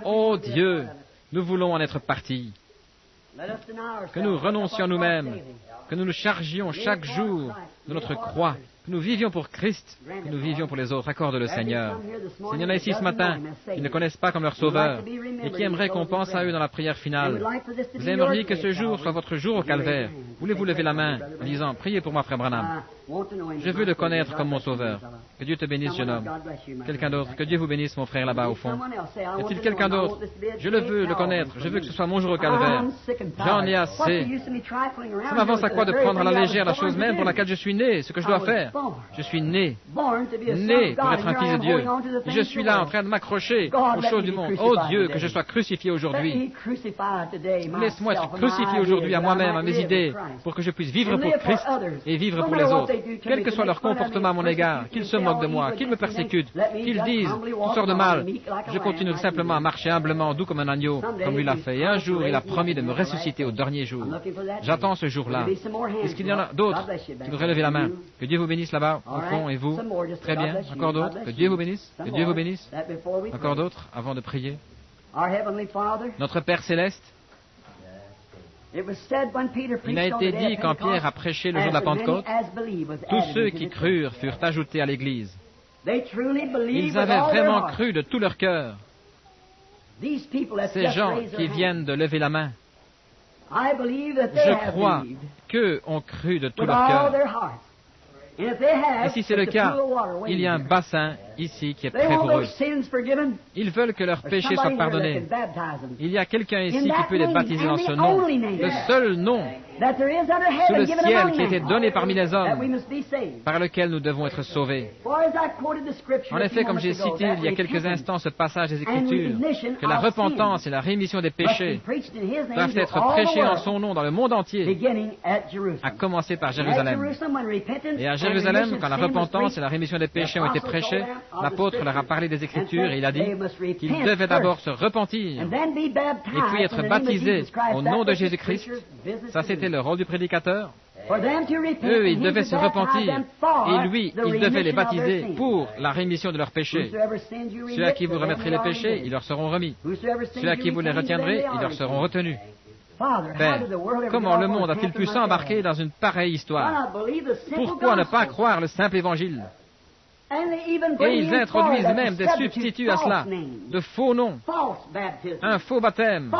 Oh Dieu, nous voulons en être partis. Que nous renoncions nous-mêmes, que nous nous chargions chaque jour de notre croix, que nous vivions pour Christ, que nous vivions pour les autres. Accorde-le, Seigneur. S'il y en a ici ce matin qui ne connaissent pas comme leur Sauveur et qui aimeraient qu'on pense à eux dans la prière finale, vous aimeriez que ce jour soit votre jour au calvaire. Voulez-vous lever la main en disant, priez pour moi, frère Branham. Je veux le connaître comme mon Sauveur. Que Dieu te bénisse, jeune homme. Quelqu'un d'autre. Que Dieu vous bénisse, mon frère là-bas au fond. Y a-t-il quelqu'un d'autre? Je le veux le connaître. Je veux que ce soit mon jour au calvaire. J'en ai assez. Ça m'avance à quoi de prendre à la légère la chose même pour laquelle je suis né, ce que je dois faire? Je suis né pour être un fils de Dieu. Et je suis là en train de m'accrocher aux choses du monde. Oh Dieu, que je sois crucifié aujourd'hui. Laisse-moi être crucifié aujourd'hui à moi-même, à mes idées, pour que je puisse vivre pour Christ et vivre pour les autres. Quel que soit leur comportement à mon égard, qu'ils se moquent de moi, qu'ils me persécutent, qu'ils disent toutes sortes de mal, je continuerai simplement à marcher humblement, doux comme un agneau, comme lui l'a fait. Et un jour, il a promis de me ressusciter au dernier jour. J'attends ce jour-là. Est-ce qu'il y en a d'autres qui voudraient lever la main? Que Dieu vous bénisse là-bas, au fond, et vous? Très bien. Encore d'autres? Que Dieu vous bénisse. Que Dieu vous bénisse. Encore d'autres, avant de prier? Notre Père Céleste, Il a été dit quand Pierre a prêché le jour de la Pentecôte, tous ceux qui crurent furent ajoutés à l'Église. Ils avaient vraiment cru de tout leur cœur. Ces gens qui viennent de lever la main, je crois qu'eux ont cru de tout leur cœur. Et si c'est le cas, il y a un bassin ici qui est prêt pour eux. Ils veulent que leurs péchés soient pardonnés. Il y a quelqu'un ici qui peut les baptiser dans ce nom, le seul nom sous le ciel qui a été donné parmi les hommes, par lequel nous devons être sauvés. En effet, comme j'ai cité il y a quelques instants ce passage des Écritures, que la repentance et la rémission des péchés doivent être prêchés en son nom dans le monde entier, à commencer par Jérusalem. Et à Jérusalem, quand la repentance et la rémission des péchés ont été prêchés, l'apôtre leur a parlé des Écritures et il a dit qu'ils devaient d'abord se repentir et puis être baptisés au nom de Jésus-Christ. Ça, c'était le rôle du prédicateur. Eux, ils devaient se repentir et lui, il devait les baptiser pour la rémission de leurs péchés. Ceux à qui vous remettrez les péchés, ils leur seront remis. Ceux à qui vous les retiendrez, ils leur seront retenus. Père, comment le monde a-t-il pu s'embarquer dans une pareille histoire? Pourquoi ne pas croire le simple évangile? Et ils introduisent même des substituts à cela, de faux noms, un faux baptême,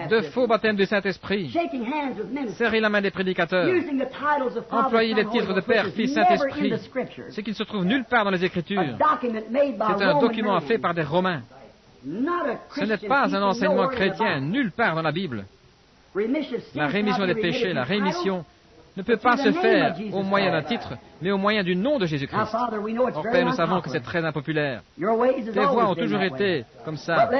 de faux baptêmes du Saint-Esprit, serrer la main des prédicateurs, employer les titres de Père, Fils, Saint-Esprit, ce qui ne se trouve nulle part dans les Écritures. C'est un document fait par des Romains. Ce n'est pas un enseignement chrétien nulle part dans la Bible. La rémission des péchés, la rémission ne peut pas se faire au moyen d'un titre, mais au moyen du nom de Jésus-Christ. Or, Père, nous savons que c'est très impopulaire. Tes voix ont toujours été comme ça.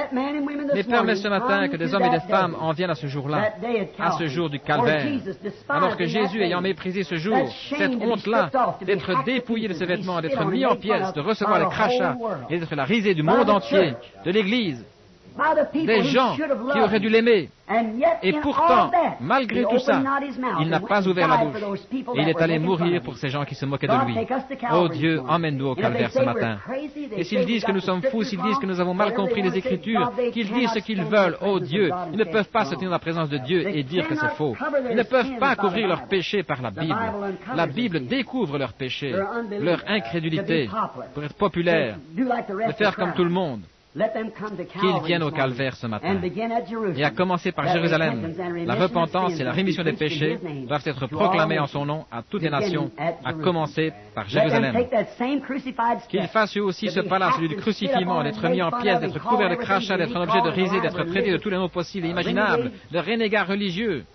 Mais permets ce matin que des hommes et des femmes en viennent à ce jour-là, à ce jour du calvaire. Alors que Jésus, ayant méprisé ce jour, cette honte-là, d'être dépouillé de ses vêtements, d'être mis en pièces, de recevoir les crachats et d'être la risée du monde entier, de l'Église, des gens qui auraient dû l'aimer. Et pourtant, malgré tout ça, il n'a pas ouvert la bouche. Et il est allé mourir pour ces gens qui se moquaient de lui. Oh Dieu, emmène-nous au calvaire ce matin. Et s'ils disent que nous sommes fous, s'ils disent que nous avons mal compris les Écritures, qu'ils disent ce qu'ils veulent, oh Dieu, ils ne peuvent pas se tenir dans la présence de Dieu et dire que c'est faux. Ils ne peuvent pas couvrir leurs péchés par la Bible. La Bible découvre leurs péchés, leur incrédulité, pour être populaire, de faire comme tout le monde. Qu'ils viennent au calvaire ce matin. Et à commencer par Jérusalem, la repentance et la rémission des péchés doivent être proclamées en son nom à toutes les nations, à commencer par Jérusalem. Qu'ils fassent eux aussi ce pas-là, celui du crucifiement, d'être mis en pièces, d'être couverts de crachats, d'être un objet de risée, d'être traités de tous les noms possibles et imaginables, de renégats religieux,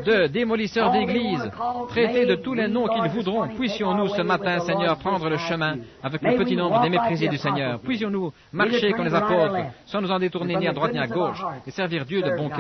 de démolisseurs d'églises, traités de tous les noms qu'ils voudront. Puissions-nous ce matin, Seigneur, prendre le chemin avec le petit nombre des méprisés du Seigneur. Puissions-nous marcher comme les apôtres, sans nous en détourner ni à droite ni à gauche, et servir Dieu de bon cœur.